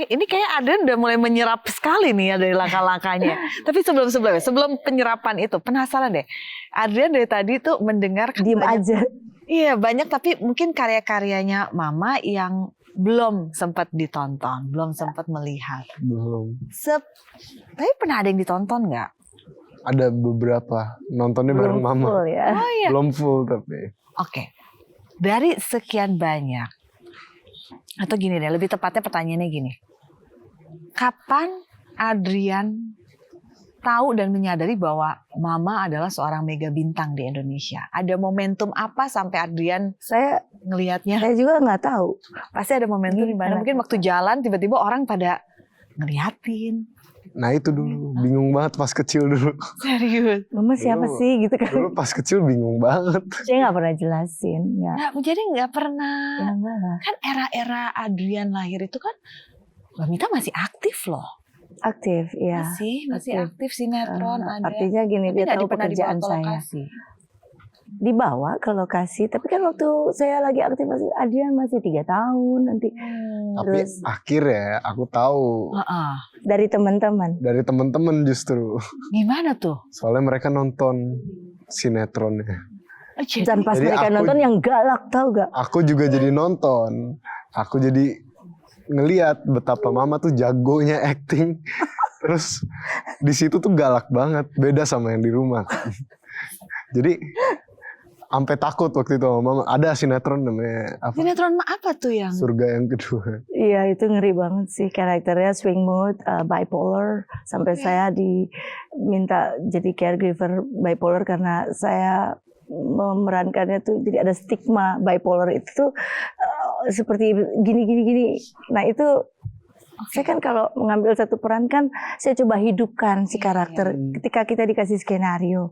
ini kayak Adrian udah mulai menyerap sekali nih ya dari langkah-langkahnya. Tapi sebelum penyerapan itu, penasaran deh. Adrian dari tadi tuh mendengar Diem aja. Iya banyak, tapi mungkin karya-karyanya Mama yang belum sempat ditonton, belum sempat melihat. Belum. Tapi pernah ada yang ditonton nggak? Ada beberapa. Nontonnya bareng Belum mama. full ya. Oh iya. Belum full tapi. Oke, dari sekian banyak, atau gini deh, lebih tepatnya pertanyaannya gini. Kapan Adrian tahu dan menyadari bahwa Mama adalah seorang mega bintang di Indonesia? Ada momentum apa sampai Adrian Saya ngelihatnya? juga nggak tahu. Pasti ada momentum di mana mungkin waktu jalan tiba-tiba orang pada ngeliatin. Nah itu dulu. Bingung banget pas kecil dulu. Serius. Mama siapa Dulu- sih gitu kan? Dulu pas kecil bingung banget. Saya nggak pernah jelasin. Nggak. Nah, jadi nggak pernah. Ya enggak lah. Kan era-era Adrian lahir itu kan Mbak Mita masih aktif loh. Aktif ya. Masih aktif sinetron ada. Artinya gini, Tapi dia nggak tahu pernah pekerjaan dibawa ke saya. lokasi. Dibawa ke lokasi, tapi kan waktu saya lagi aktif Adrian masih 3 tahun nanti. Tapi Terus akhirnya aku tahu Heeh. dari teman-teman. dari teman-teman justru. Gimana tuh? Soalnya mereka nonton sinetronnya. Dan pas Jadi mereka aku- nonton yang galak, tahu gak? Aku juga jadi nonton. Aku jadi ngeliat betapa mama tuh jagonya acting. Terus di situ tuh galak banget, beda sama yang di rumah. Jadi sampai takut waktu itu sama mama. Ada sinetron namanya apa? Sinetron apa tuh yang? Surga yang kedua. Iya itu ngeri banget sih karakternya swing mood, bipolar. Sampai saya diminta jadi caregiver bipolar karena saya memerankannya tuh jadi ada stigma bipolar itu tuh seperti gini. Nah itu saya kan kalau mengambil satu peran kan saya coba hidupkan si karakter ketika kita dikasih skenario.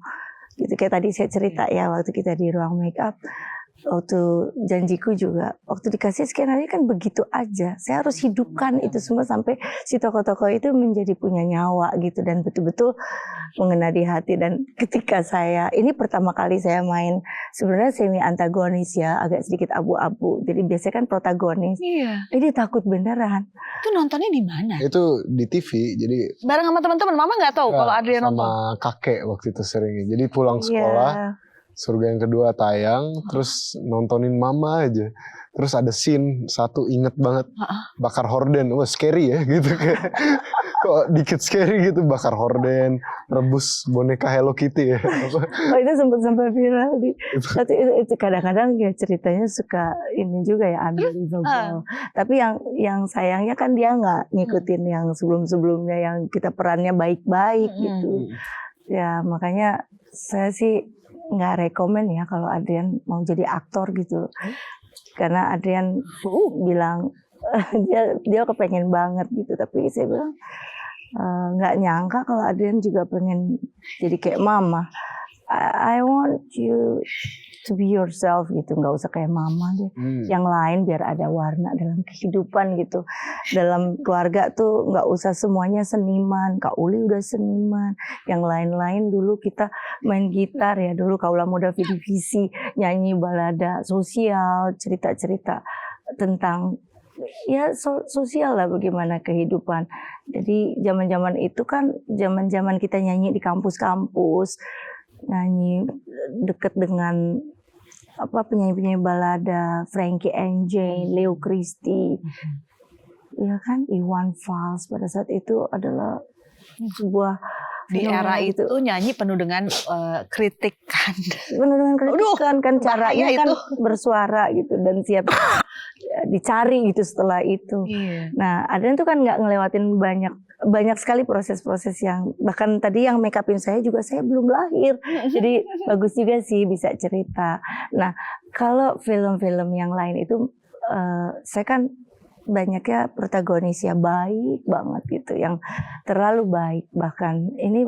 Gitu kayak tadi saya cerita ya waktu kita di ruang make up, waktu janjiku juga waktu dikasih skenario kan begitu aja, saya harus hidupkan itu semua sampai si tokoh-tokoh itu menjadi punya nyawa gitu dan betul-betul mengena di hati. Dan ketika saya ini pertama kali saya main sebenarnya semi antagonis ya, agak sedikit abu-abu, jadi biasanya kan protagonis. Iya. Ini takut beneran. Itu nontonnya di mana? Itu di TV, jadi Bareng sama teman-teman. Mama nggak tahu kalau Adrian nonton. sama kakek waktu itu sering. Jadi pulang sekolah, Surga yang kedua tayang, terus nontonin mama aja. Terus ada scene satu inget banget, bakar horden. Wah scary ya gitu kayak. Kok dikit scary gitu, bakar horden, rebus boneka Hello Kitty ya. Oh itu sempat sampai viral di. Tapi itu kadang-kadang ya ceritanya suka ini juga ya unbelievable. Tapi yang sayangnya kan dia nggak ngikutin yang sebelum-sebelumnya yang kita perannya baik-baik gitu. Ya makanya saya sih nggak rekomen ya kalau Adrian mau jadi aktor gitu. Karena Adrian bilang dia kepengen banget gitu, tapi saya bilang nggak nyangka kalau Adrian juga pengen jadi kayak mama. I want you to be yourself gitu, nggak usah kayak mama deh. Yang lain biar ada warna dalam kehidupan gitu. Dalam keluarga tuh nggak usah semuanya seniman. Kak Uli udah seniman. Yang lain-lain dulu kita main gitar ya. Dulu Kaula Muda Vidi-Visi nyanyi balada sosial, cerita-cerita tentang ya sosial lah bagaimana kehidupan. Jadi zaman-zaman itu kan zaman-zaman kita nyanyi di kampus-kampus. Nyanyi deket dengan penyanyi-penyanyi balada, Frankie Angel, Leo Christie, ya kan, Iwan Fals pada saat itu adalah sebuah di era itu nyanyi penuh dengan kritikan. Penuh dengan kritikan kan caranya kan bersuara gitu dan siap dicari gitu setelah itu. Nah, Adrian tuh kan nggak ngelewatin banyak sekali proses-proses yang bahkan tadi yang make upin saya juga saya belum lahir. Jadi bagus juga sih bisa cerita. Nah, kalau film-film yang lain itu saya kan banyaknya protagonis ya baik banget gitu, yang terlalu baik, bahkan ini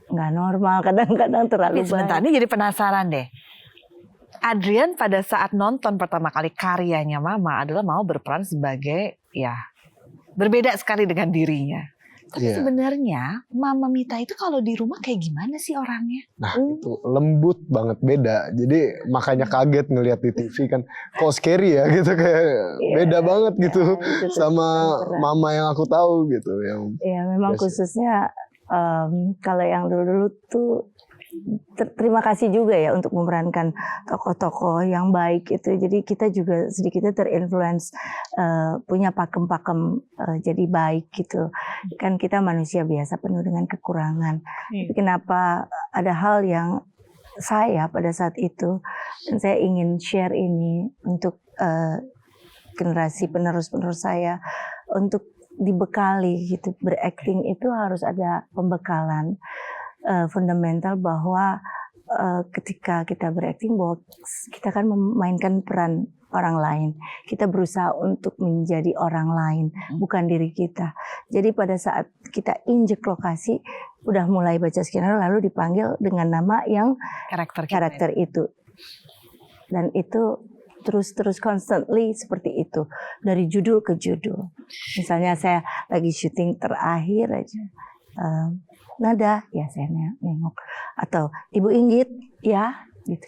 nggak normal, kadang-kadang terlalu baik. Sebentar, ini jadi penasaran deh. Adrian pada saat nonton pertama kali karyanya Mama adalah mau berperan sebagai ya berbeda sekali dengan dirinya. Tapi Iya. sebenarnya Mama Mita itu kalau di rumah kayak gimana sih orangnya? Nah itu lembut banget, beda. Jadi makanya kaget ngelihat di TV kan, kok scary ya gitu, kayak beda banget gitu itu sama berat. mama yang aku tahu gitu. Yang Ya memang biasa. khususnya kalau yang dulu-dulu tuh terima kasih juga ya untuk memerankan tokoh-tokoh yang baik itu. Jadi kita juga sedikitnya terinfluence punya pakem-pakem jadi baik gitu. Kan kita manusia biasa penuh dengan kekurangan. Tapi kenapa ada hal yang saya pada saat itu dan saya ingin share ini untuk generasi penerus-penerus saya untuk dibekali gitu. Berakting itu harus ada pembekalan fundamental bahwa ketika kita berakting bahwa kita kan memainkan peran orang lain. Kita berusaha untuk menjadi orang lain, bukan diri kita. Jadi pada saat kita injek lokasi, udah mulai baca skenario lalu dipanggil dengan nama yang karakter itu. Dan itu terus constantly seperti itu. Dari judul ke judul. Misalnya saya lagi syuting terakhir aja. Nada, ya saya nengok. Atau Ibu Inggit, ya, gitu.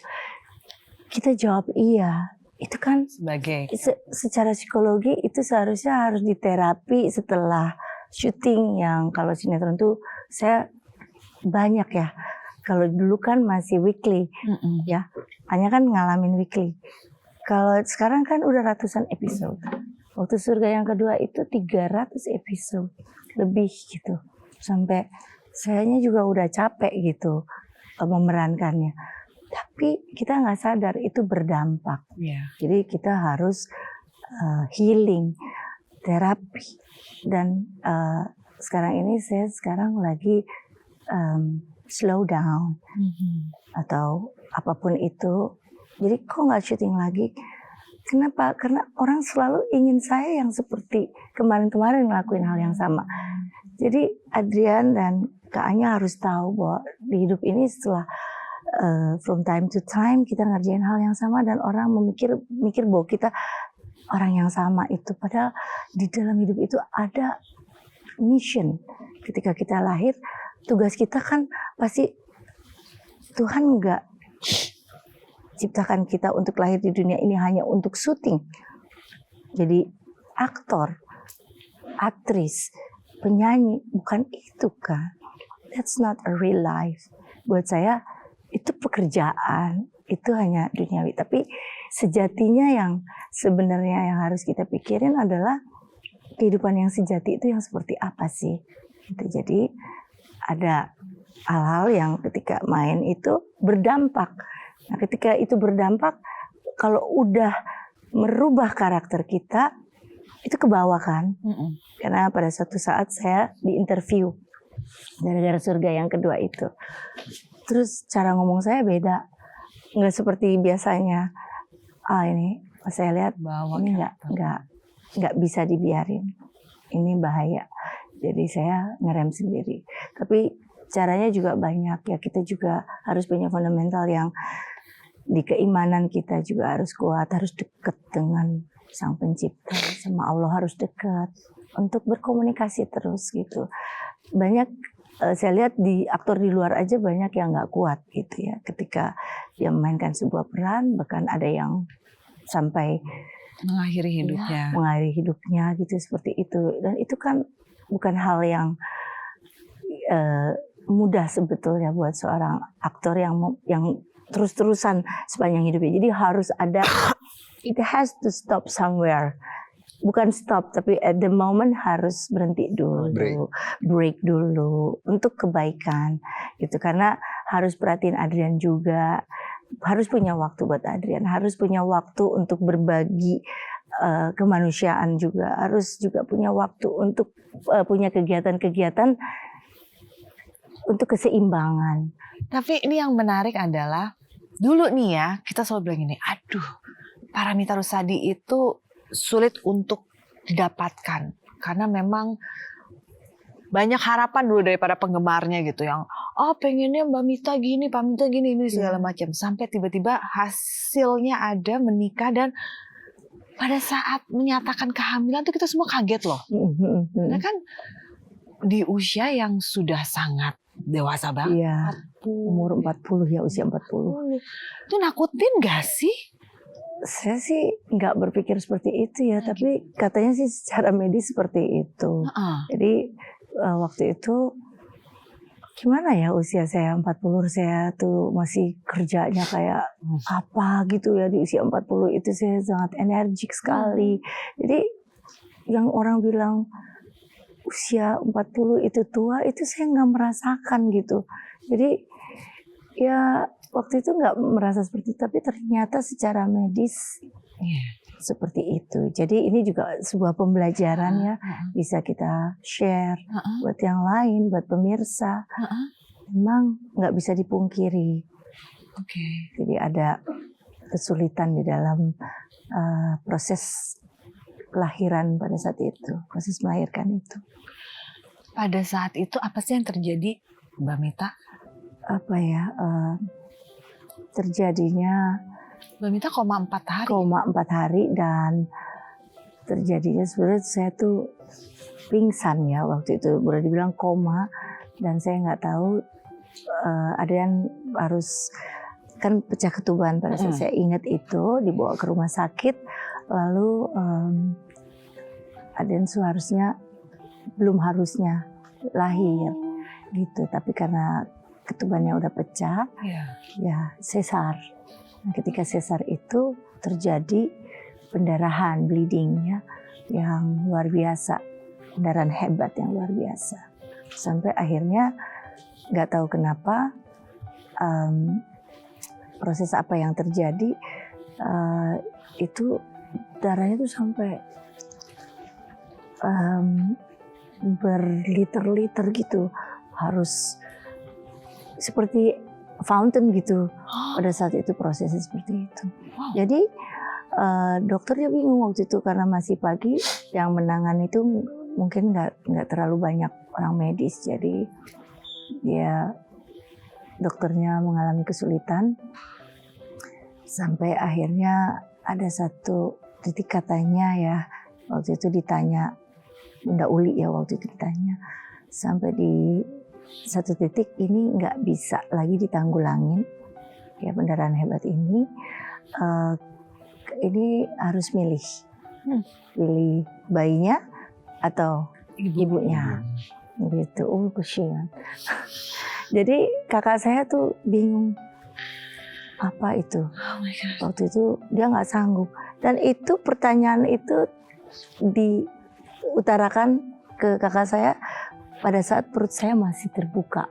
Kita jawab iya. Itu kan sebagai secara psikologi itu seharusnya harus diterapi setelah syuting, yang kalau sinetron tuh saya banyak ya. Kalau dulu kan masih weekly, ya, hanya kan ngalamin weekly. Kalau sekarang kan udah ratusan episode. Waktu Surga yang kedua itu 300 episode lebih gitu. Sampai sayanya juga udah capek gitu memerankannya. Tapi kita nggak sadar itu berdampak. Jadi kita harus healing, terapi. Dan sekarang ini saya lagi slow down atau apapun itu. Jadi kok nggak syuting lagi? Kenapa? Karena orang selalu ingin saya yang seperti kemarin-kemarin ngelakuin hal yang sama. Jadi Adrian dan Kak Anya harus tahu bahwa di hidup ini setelah from time to time kita ngerjain hal yang sama dan orang mikir bahwa kita orang yang sama itu. Padahal di dalam hidup itu ada mission. Ketika kita lahir, tugas kita kan pasti Tuhan nggak ciptakan kita untuk lahir di dunia ini hanya untuk syuting. Jadi aktor, aktris, penyanyi, bukan itu kan. That's not a real life. Buat saya itu pekerjaan, itu hanya duniawi. Tapi sejatinya yang sebenarnya yang harus kita pikirin adalah kehidupan yang sejati itu yang seperti apa sih. Gitu. Jadi ada hal-hal yang ketika main itu berdampak. Nah, ketika itu berdampak, kalau udah merubah karakter kita, itu ke bawah kan. Karena pada suatu saat saya diinterview gara-gara Surga yang kedua itu. Terus cara ngomong saya beda. Nggak seperti biasanya. Ini saya lihat ini nggak bisa dibiarin. Ini bahaya. Jadi saya ngerem sendiri. Tapi caranya juga banyak ya. Kita juga harus punya fundamental yang di keimanan kita juga harus kuat, harus dekat dengan Sang Pencipta, sama Allah harus dekat untuk berkomunikasi terus gitu. Banyak saya lihat di aktor di luar aja banyak yang nggak kuat gitu ya, ketika dia memainkan sebuah peran, bahkan ada yang sampai mengakhiri hidupnya. Ya, mengakhiri hidupnya gitu, seperti itu. Dan itu kan bukan hal yang mudah sebetulnya buat seorang aktor yang terus-terusan sepanjang hidupnya. Jadi harus ada, it has to stop somewhere. Bukan stop, tapi at the moment harus berhenti dulu, break dulu untuk kebaikan gitu. Karena harus perhatiin Adrian juga, harus punya waktu buat Adrian, harus punya waktu untuk berbagi kemanusiaan juga, harus juga punya waktu untuk punya kegiatan-kegiatan untuk keseimbangan. Tapi ini yang menarik adalah dulu nih ya, kita selalu bilang ini, aduh, Paramitha Rusady itu sulit untuk didapatkan karena memang banyak harapan dulu daripada penggemarnya gitu, yang pengennya Mbak Mita gini, Pak Mita gini, ini segala macam, sampai tiba-tiba hasilnya ada, menikah, dan pada saat menyatakan kehamilan tuh kita semua kaget loh. Nah kan di usia yang sudah sangat dewasa banget. Iya, umur 40 ya, usia 40. Itu nakutin gak sih? Saya sih nggak berpikir seperti itu ya, tapi katanya sih secara medis seperti itu. Jadi waktu itu gimana ya, usia saya 40, saya tuh masih kerjanya kayak apa gitu ya, di usia 40 itu saya sangat energik sekali. Jadi yang orang bilang usia 40 itu tua, itu saya nggak merasakan gitu. Jadi ya waktu itu nggak merasa seperti itu, tapi ternyata secara medis seperti itu. Jadi ini juga sebuah pembelajaran ya, bisa kita share buat yang lain, buat pemirsa. Memang nggak bisa dipungkiri. Jadi ada kesulitan di dalam proses kelahiran pada saat itu, proses melahirkan itu. Pada saat itu apa sih yang terjadi, Mbak Mita? Apa ya, terjadinya Mbak Mita koma 4 hari. Koma 4 hari, dan terjadinya sebenarnya saya tuh pingsan ya waktu itu, boleh dibilang koma, dan saya nggak tahu, ada yang harus, kan pecah ketuban pada saat saya ingat itu, dibawa ke rumah sakit, lalu ada yang belum harusnya lahir gitu, tapi karena ketubannya udah pecah, ya sesar. Nah, ketika sesar itu terjadi pendarahan, bleeding ya, yang luar biasa, pendarahan hebat yang luar biasa, sampai akhirnya nggak tahu kenapa proses apa yang terjadi, itu darahnya tuh sampai berliter-liter gitu, harus seperti fountain gitu. Pada saat itu prosesnya seperti itu. Jadi dokternya bingung waktu itu karena masih pagi, yang menangani itu mungkin nggak terlalu banyak orang medis, jadi dokternya mengalami kesulitan sampai akhirnya ada satu titik katanya ya, waktu itu ditanya Bunda Uli ya, waktu itu ditanya, sampai di satu titik ini nggak bisa lagi ditanggulangin ya pendarahan hebat ini, harus milih bayinya atau ibunya gitu. Kasihan. Jadi kakak saya tuh bingung apa itu. Waktu itu dia nggak sanggup, dan itu pertanyaan itu diutarakan ke kakak saya pada saat perut saya masih terbuka.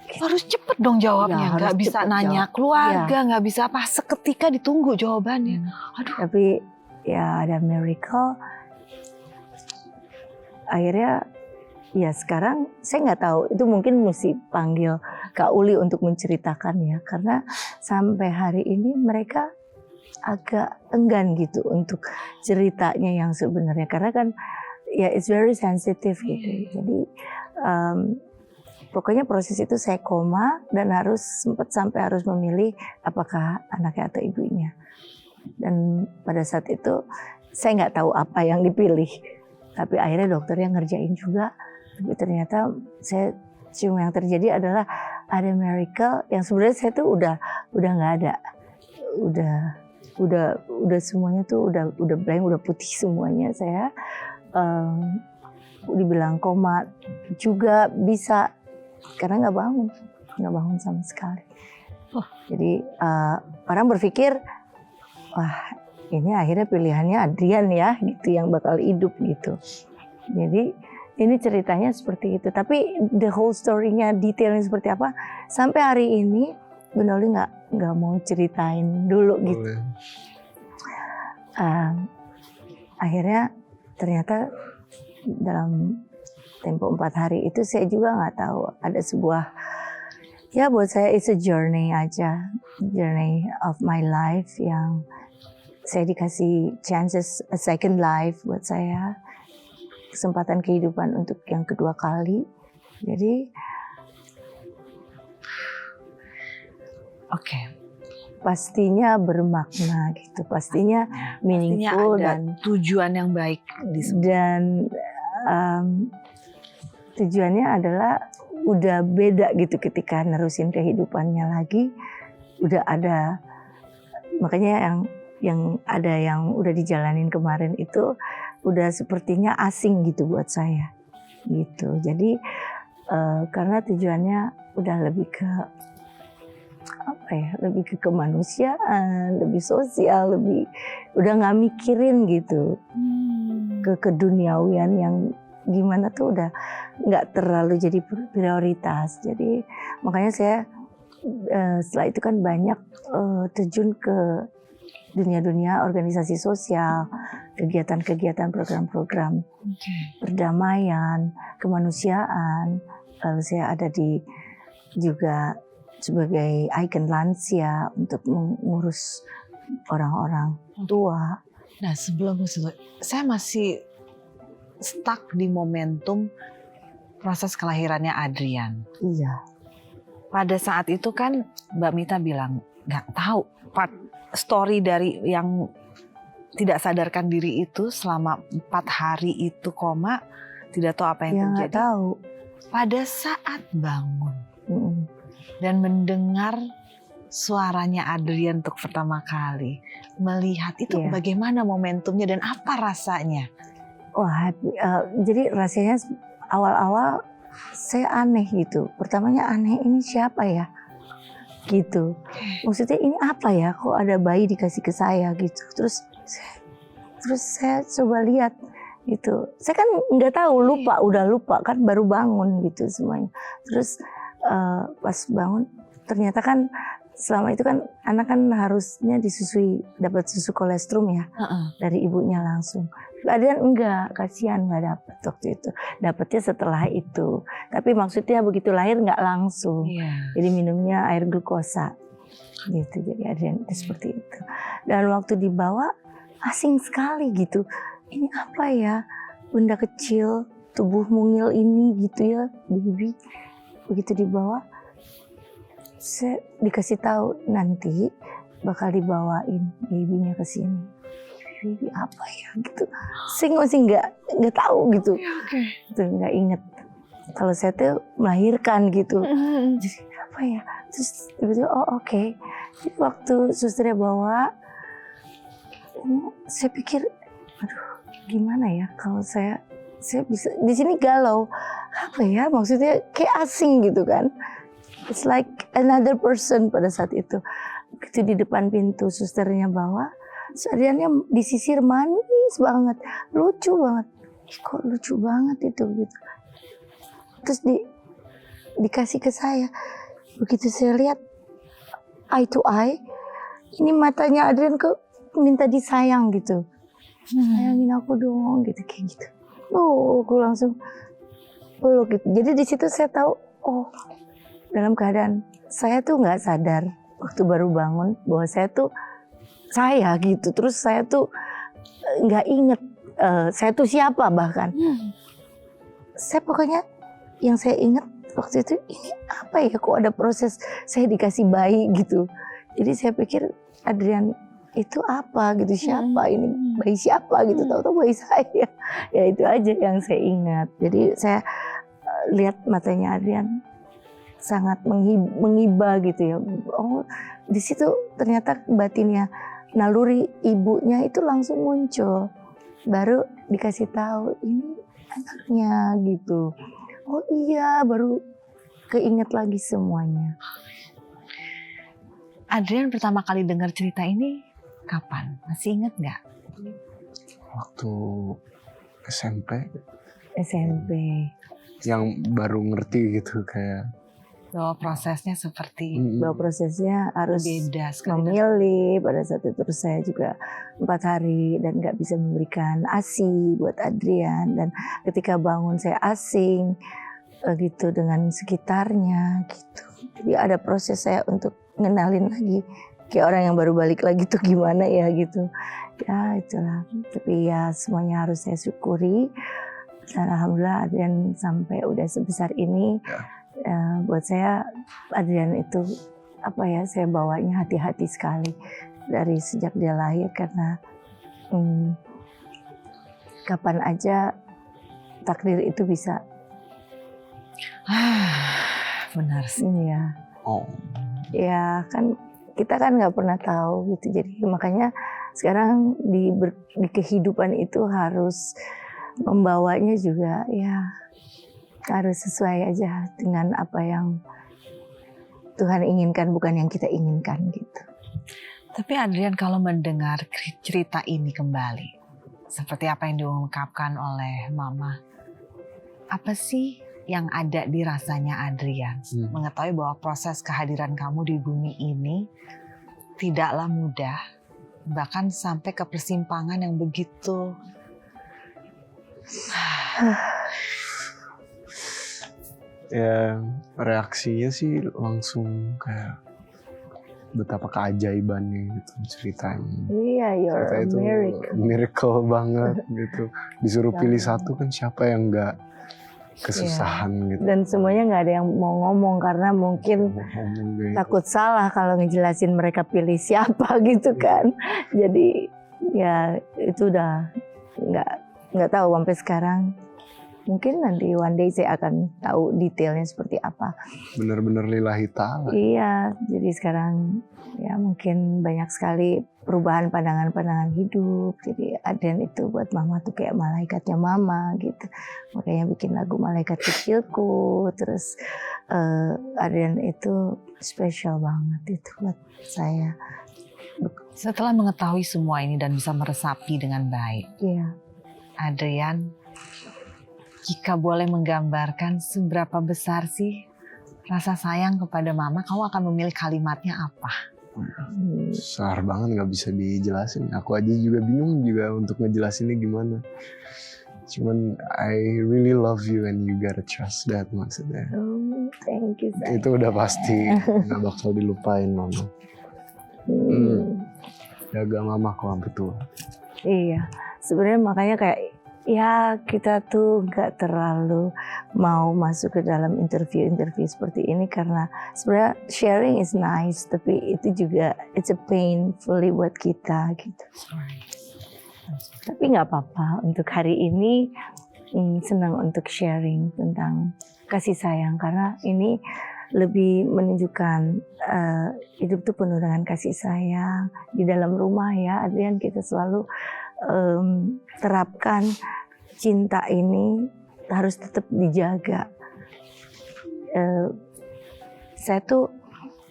Harus cepet dong jawabnya, nggak bisa nanya keluarga, nggak bisa apa, seketika ditunggu jawabannya. Aduh. Tapi ya ada miracle. Akhirnya ya sekarang saya nggak tahu, itu mungkin mesti panggil Kak Uli untuk menceritakan ya, karena sampai hari ini mereka agak enggan gitu untuk ceritanya yang sebenarnya, karena kan ya it's very sensitive gitu. Jadi pokoknya proses itu saya koma dan sempat sampai harus memilih apakah anaknya atau ibunya. Dan pada saat itu saya nggak tahu apa yang dipilih, tapi akhirnya dokternya ngerjain juga. Tapi ternyata saya cium yang terjadi adalah ada miracle yang sebenarnya saya tuh udah nggak ada, udah semuanya tuh udah blank, udah putih semuanya. Saya dibilang koma juga bisa karena nggak bangun sama sekali. Jadi orang berpikir, wah ini akhirnya pilihannya Adrian ya gitu yang bakal hidup gitu. Jadi ini ceritanya seperti itu. Tapi the whole story-nya, detailnya seperti apa, sampai hari ini Bunda Oli nggak mau ceritain dulu gitu. Akhirnya ternyata dalam tempo 4 hari itu saya juga nggak tahu, ada sebuah, ya buat saya it's a journey aja, journey of my life yang saya dikasih chances, a second life buat saya, kesempatan kehidupan untuk yang kedua kali. Jadi pastinya bermakna gitu, pastinya meaningful, ada dan tujuan yang baik di dan tujuannya adalah udah beda gitu ketika nerusin kehidupannya lagi, udah ada, makanya yang ada yang udah dijalanin kemarin itu udah sepertinya asing gitu buat saya gitu. Jadi karena tujuannya udah lebih ke apa ya, lebih ke kemanusiaan, lebih sosial, lebih udah nggak mikirin gitu ke keduniawian yang gimana tuh udah nggak terlalu jadi prioritas. Jadi makanya saya setelah itu kan banyak terjun ke dunia-dunia organisasi sosial, kegiatan-kegiatan, program-program perdamaian, kemanusiaan. Lalu saya ada di juga sebagai ikon lansia untuk mengurus orang-orang tua. Nah sebelum itu, saya masih stuck di momentum proses kelahirannya Adrian. Iya. Pada saat itu kan Mbak Mita bilang nggak tahu story dari yang tidak sadarkan diri itu selama 4 hari itu koma, tidak tahu apa yang terjadi. Tahu. Pada saat bangun dan mendengar suaranya Adrian untuk pertama kali, melihat itu bagaimana momentumnya dan apa rasanya? Wah, jadi rasanya awal-awal saya aneh gitu. Pertamanya aneh, ini siapa ya? Gitu. Maksudnya ini apa ya? Kok ada bayi dikasih ke saya gitu. Terus saya coba lihat gitu. Saya kan nggak tahu, udah lupa kan, baru bangun gitu semuanya. Terus pas bangun ternyata kan selama itu kan anak kan harusnya disusui, dapat susu kolostrum ya dari ibunya langsung. Adrian enggak, kasihan nggak dapet waktu itu. Dapetnya setelah itu. Tapi maksudnya begitu lahir nggak langsung. Jadi minumnya air glukosa. Gitu. Jadi Adrian itu seperti itu. Dan waktu dibawa asing sekali gitu. Ini apa ya? Benda kecil, tubuh mungil ini gitu ya, baby. Begitu dibawa, saya dikasih tahu nanti bakal dibawain babynya ke sini. Baby apa ya gitu, saya masih nggak tahu gitu, nggak inget kalau saya tuh melahirkan gitu. Jadi apa ya, terus tiba-tiba oke. Jadi waktu susternya bawa, saya pikir, aduh gimana ya kalau saya bisa di sini galau, apa ya maksudnya kayak asing gitu kan. It's like another person pada saat itu. Begitu di depan pintu susternya bawa, Adriannya disisir manis banget, lucu banget. Kok lucu banget itu gitu. Terus dikasih ke saya. Begitu saya lihat eye to eye, ini matanya Adrian kok minta disayang gitu. Sayangin aku dong gitu, kayak gitu. Aku langsung peluk gitu. Jadi di situ saya tahu, dalam keadaan saya tuh nggak sadar waktu baru bangun bahwa saya gitu. Terus saya tuh nggak inget saya tuh siapa bahkan. Saya pokoknya yang saya inget waktu itu, ini apa ya, kok ada proses saya dikasih bayi gitu. Jadi saya pikir Adrian itu apa gitu, siapa ini, bayi siapa gitu, tahu-tahu bayi saya. Ya itu aja yang saya ingat. Jadi saya lihat matanya Adrian sangat mengiba gitu ya. Di situ ternyata batinnya, naluri ibunya itu langsung muncul. Baru dikasih tahu ini anaknya gitu. Oh iya, baru keinget lagi semuanya. Adrian pertama kali dengar cerita ini kapan? Masih inget nggak? Waktu SMP. Yang baru ngerti gitu kayak. Bahwa prosesnya seperti bahwa prosesnya harus beda sekali memilih pada saat itu. Terus saya juga 4 hari dan nggak bisa memberikan ASI buat Adrian, dan ketika bangun saya asing gitu dengan sekitarnya gitu. Jadi ada proses saya untuk ngenalin lagi kayak orang yang baru balik lagi tuh gimana ya gitu. Ya itulah, tapi ya semuanya harus saya syukuri, dan alhamdulillah Adrian sampai udah sebesar ini. Buat saya Adrian itu apa ya, saya bawanya hati-hati sekali dari sejak dia lahir, karena kapan aja takdir itu bisa Benar sih. Iya. Oh, Ya kan kita kan nggak pernah tahu gitu. Jadi makanya sekarang di kehidupan itu harus membawanya juga ya harus sesuai aja dengan apa yang Tuhan inginkan, bukan yang kita inginkan gitu. Tapi Adrian kalau mendengar cerita ini kembali, seperti apa yang diungkapkan oleh Mama, apa sih yang ada di rasanya Adrian? Mengetahui bahwa proses kehadiran kamu di bumi ini tidaklah mudah, bahkan sampai ke persimpangan yang begitu ya reaksinya sih langsung kayak betapa keajaibannya gitu ceritanya. Iya, you're Ceritanya a itu miracle banget gitu. Disuruh pilih satu kan siapa yang nggak kesusahan gitu. Dan semuanya nggak ada yang mau ngomong karena mungkin Ngomong gitu. takut salah kalau ngejelasin mereka pilih siapa gitu kan. Jadi ya itu udah nggak tahu sampai sekarang. Mungkin nanti one day saya akan tahu detailnya seperti apa. Bener-bener lillahi ta'ala. Iya, jadi sekarang ya mungkin banyak sekali perubahan pandangan-pandangan hidup. Jadi Adrian itu buat Mama tuh kayak malaikatnya Mama gitu. Makanya bikin lagu Malaikat Kecilku. Terus Adrian itu spesial banget itu buat saya. Setelah mengetahui semua ini dan bisa meresapi dengan baik, Iya. Adrian, jika boleh menggambarkan seberapa besar sih rasa sayang kepada Mama, kamu akan memilih kalimatnya apa? Besar banget, nggak bisa dijelasin. Aku aja juga bingung juga untuk ngejelasinnya gimana. Cuman I really love you and you gotta trust that maksudnya. Oh, thank you. Sayang. Itu udah pasti nggak bakal dilupain Mama. Jaga Mama kok sampai tua. Iya, sebenarnya makanya kayak ya kita tuh nggak terlalu mau masuk ke dalam interview seperti ini karena sebenarnya sharing is nice tapi itu juga it's a painfully buat kita gitu. Tapi nggak apa-apa untuk hari ini senang untuk sharing tentang kasih sayang karena ini lebih menunjukkan hidup tuh penuh dengan kasih sayang di dalam rumah ya Adrian kita selalu terapkan cinta ini harus tetap dijaga. Saya tuh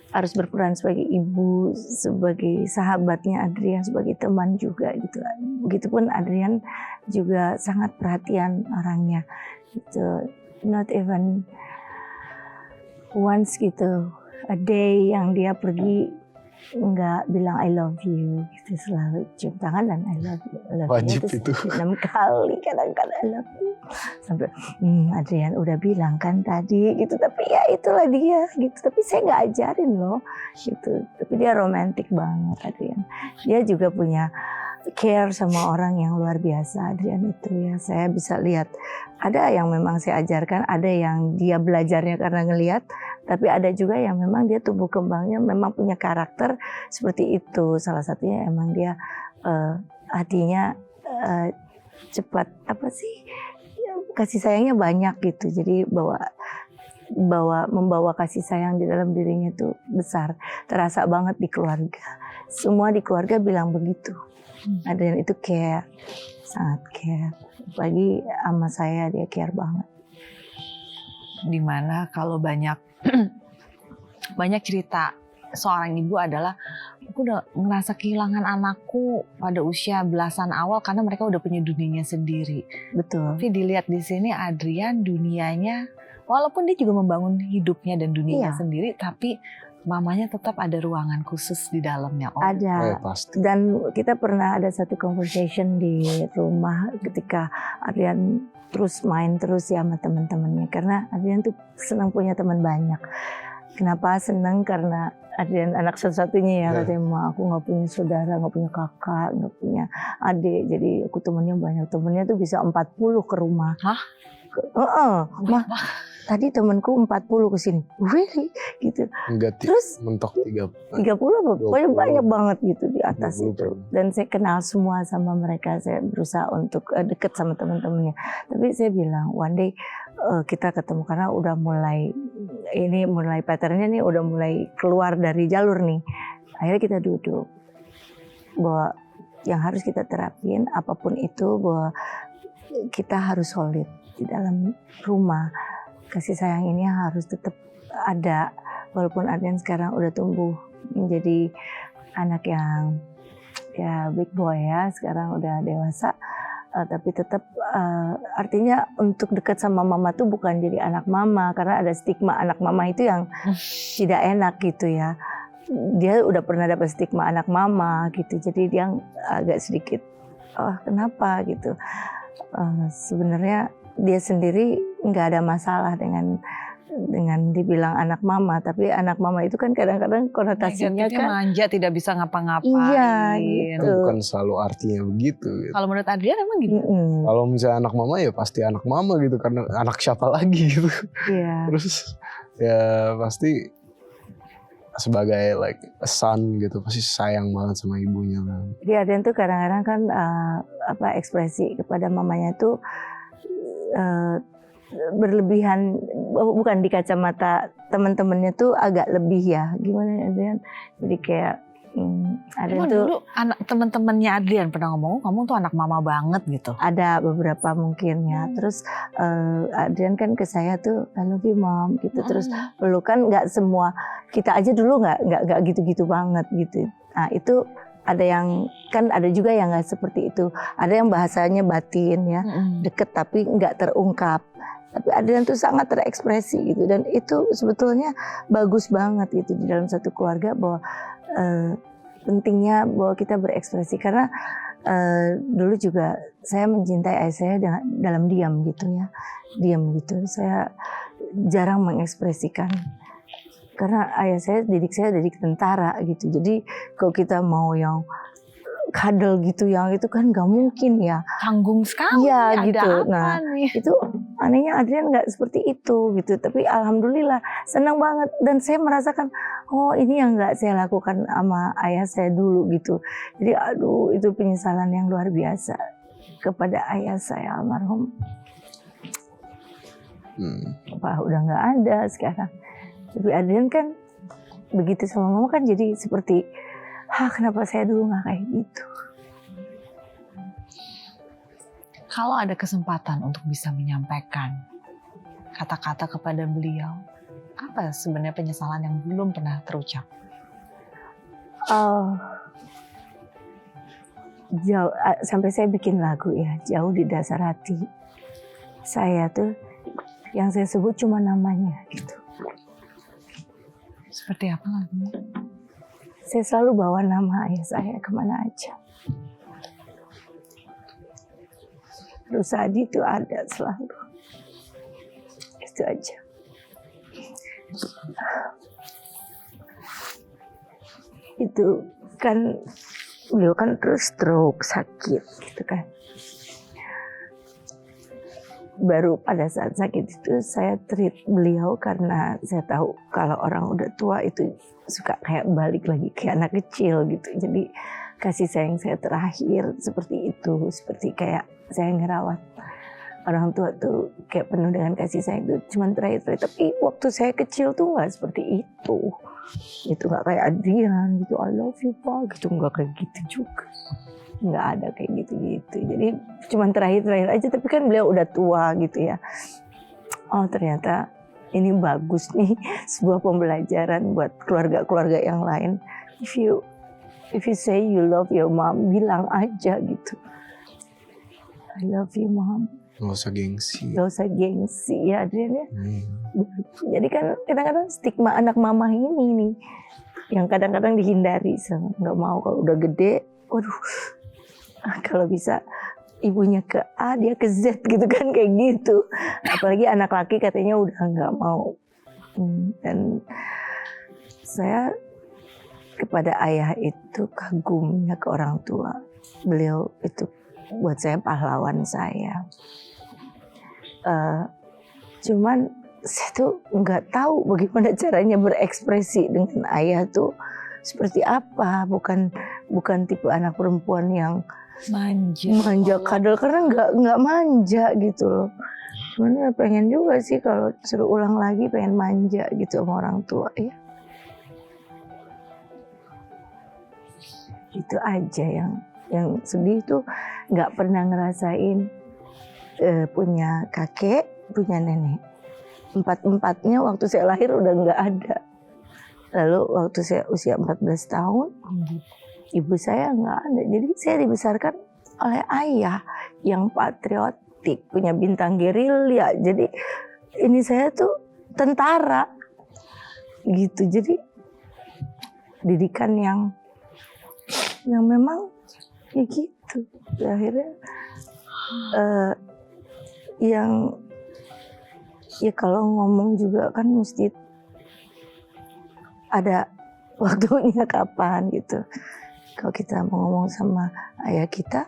harus berperan sebagai ibu, sebagai sahabatnya Adrian, sebagai teman juga gitu. Begitupun Adrian juga sangat perhatian orangnya. Gitu. Not even once gitu, a day yang dia pergi nggak bilang I love you gitu, selalu cium tangan dan I love you. Wajib itu. 6 kali kadang-kadang I love you. Sampai Adrian udah bilang kan tadi gitu, tapi ya itulah dia gitu. Tapi saya nggak ajarin loh gitu. Tapi dia romantis banget Adrian. Dia juga punya care sama orang yang luar biasa Adrian itu ya. Saya bisa lihat ada yang memang saya ajarkan, ada yang dia belajarnya karena ngelihat, tapi ada juga yang memang dia tumbuh kembangnya memang punya karakter seperti itu. Salah satunya emang dia hatinya cepat apa sih kasih sayangnya banyak gitu. Jadi membawa kasih sayang di dalam dirinya itu besar, terasa banget di keluarga. Semua di keluarga bilang begitu. Adrian itu care, sangat care. Apalagi sama saya dia care banget. Dimana kalau banyak cerita seorang ibu adalah aku udah ngerasa kehilangan anakku pada usia belasan awal karena mereka udah punya dunianya sendiri. Betul. Tapi dilihat di sini Adrian dunianya, walaupun dia juga membangun hidupnya dan dunianya sendiri, tapi mamanya tetap ada ruangan khusus di dalamnya. Ada. Pasti. Dan kita pernah ada satu conversation di rumah ketika Adrian terus main terus ya sama teman-temannya karena Adrian tuh senang punya teman banyak. Kenapa senang? Karena Adrian anak satu-satunya ya katanya, Ma aku nggak punya saudara, nggak punya kakak, nggak punya adik, jadi aku temennya banyak. Temennya tuh bisa 40 ke rumah. Hah? Mah tadi temanku 40 ke sini. Really? Gitu. Enggak, terus mentok 30 apa? Pokoknya banyak banget gitu di atas 20. itu. Dan saya kenal semua sama mereka. Saya berusaha untuk deket sama teman-temannya. Tapi saya bilang one day kita ketemu karena udah mulai patternnya nih udah mulai keluar dari jalur nih. Akhirnya kita duduk bahwa yang harus kita terapin apapun itu, bahwa kita harus solid di dalam rumah. Kasih sayang ini harus tetap ada walaupun Adrian sekarang udah tumbuh menjadi anak yang ya big boy ya, sekarang udah dewasa. Tapi tetap artinya untuk dekat sama mama tuh bukan jadi anak mama, karena ada stigma anak mama itu yang tidak enak gitu ya. Dia udah pernah dapat stigma anak mama gitu, jadi dia agak sedikit kenapa gitu. Sebenarnya dia sendiri nggak ada masalah dengan dibilang anak mama, tapi anak mama itu kan kadang-kadang konotasinya negatifnya kan manja, tidak bisa ngapa-ngapain. Iya gitu. Kan bukan selalu artinya begitu gitu. Kalau menurut Adrian emang gitu? Kalau misalnya anak mama ya pasti anak mama gitu, karena anak siapa lagi gitu. Iya. Terus ya pasti sebagai like a son gitu, pasti sayang banget sama ibunya kan. Jadi Adrian tuh kadang-kadang kan ekspresi kepada mamanya tuh berlebihan, bukan di kacamata teman-temannya tuh agak lebih ya. Gimana Adrian? Jadi kayak Adrian Emang tuh dulu anak teman-temannya Adrian pernah ngomong kamu tuh anak mama banget gitu. ada beberapa mungkin ya. Terus Adrian kan ke saya tuh I love you mom gitu. Terus pelukan nggak semua, kita aja dulu nggak gitu-gitu banget gitu. Nah itu ada yang kan ada juga yang nggak seperti itu. Ada yang bahasanya batin ya, deket tapi nggak terungkap. Tapi Adrian tuh sangat terekspresi gitu, dan itu sebetulnya bagus banget gitu di dalam satu keluarga, bahwa pentingnya bahwa kita berekspresi. Karena dulu juga saya mencintai ayah saya dalam diam gitu ya, diam gitu. Saya jarang mengekspresikan karena ayah saya didik tentara gitu. Jadi kalau kita mau yang kadal gitu, yang itu kan nggak mungkin ya. Canggung sekali. Iya ada gitu. apa Nah nih? itu anehnya Adrian nggak seperti itu gitu. Tapi alhamdulillah senang banget, dan saya merasakan oh ini yang nggak saya lakukan sama ayah saya dulu gitu. Jadi aduh itu penyesalan yang luar biasa kepada ayah saya almarhum. Wah udah nggak ada sekarang. Tapi Adrian kan begitu sama mama kan jadi seperti kenapa saya dulu nggak kayak gitu. Kalau ada kesempatan untuk bisa menyampaikan kata-kata kepada beliau, apa sebenarnya penyesalan yang belum pernah terucap? Jauh, sampai saya bikin lagu ya, Jauh di Dasar Hati. Saya tuh yang saya sebut cuma namanya gitu. Seperti apa lagunya? Saya selalu bawa nama ayah saya kemana aja. Rusadi itu ada selalu. Itu aja. Itu kan beliau kan terus stroke, sakit gitu kan. Baru pada saat sakit itu saya treat beliau, karena saya tahu kalau orang udah tua itu suka kayak balik lagi kayak anak kecil gitu. Jadi kasih sayang saya terakhir seperti itu, seperti kayak saya ngerawat orang tua tuh kayak penuh dengan kasih sayang itu cuman terakhir. Tapi waktu saya kecil tuh nggak seperti itu. Itu nggak kayak Adrian gitu, I love you Pak gitu, nggak kayak gitu juga. Nggak ada kayak gitu-gitu. Jadi cuman terakhir aja, tapi kan beliau udah tua gitu ya. Oh ternyata ini bagus nih, sebuah pembelajaran buat keluarga-keluarga yang lain. If you say you love your mom, bilang aja gitu. I love you mom. Gak usah gengsi. Gak usah gengsi ya Adrian ya. Jadi kan kadang-kadang stigma anak mama ini nih, yang kadang-kadang dihindari. Nggak mau kalau udah gede, waduh, kalau bisa ibunya ke A, dia ke Z gitu kan, kayak gitu. Apalagi anak laki katanya udah nggak mau. Dan saya kepada ayah itu kagumnya ke orang tua. Beliau itu buat saya pahlawan saya. Cuman saya tuh nggak tahu bagaimana caranya berekspresi dengan ayah tuh seperti apa. Bukan tipe anak perempuan yang manja kadal, karena nggak manja gitu loh. Cuman ya pengen juga sih kalau suruh ulang lagi, pengen manja gitu sama orang tua ya. Itu aja yang sedih tuh, nggak pernah ngerasain punya kakek, punya nenek. Empat-empatnya waktu saya lahir udah nggak ada. Lalu waktu saya usia 14 tahun, ibu saya nggak ada. Jadi saya dibesarkan oleh ayah yang patriotik, punya bintang gerilya. Jadi ini saya tuh tentara gitu. Jadi didikan yang memang ya gitu. Akhirnya yang ya kalau ngomong juga kan mesti ada waktunya kapan gitu. Kalau kita mau ngomong sama ayah kita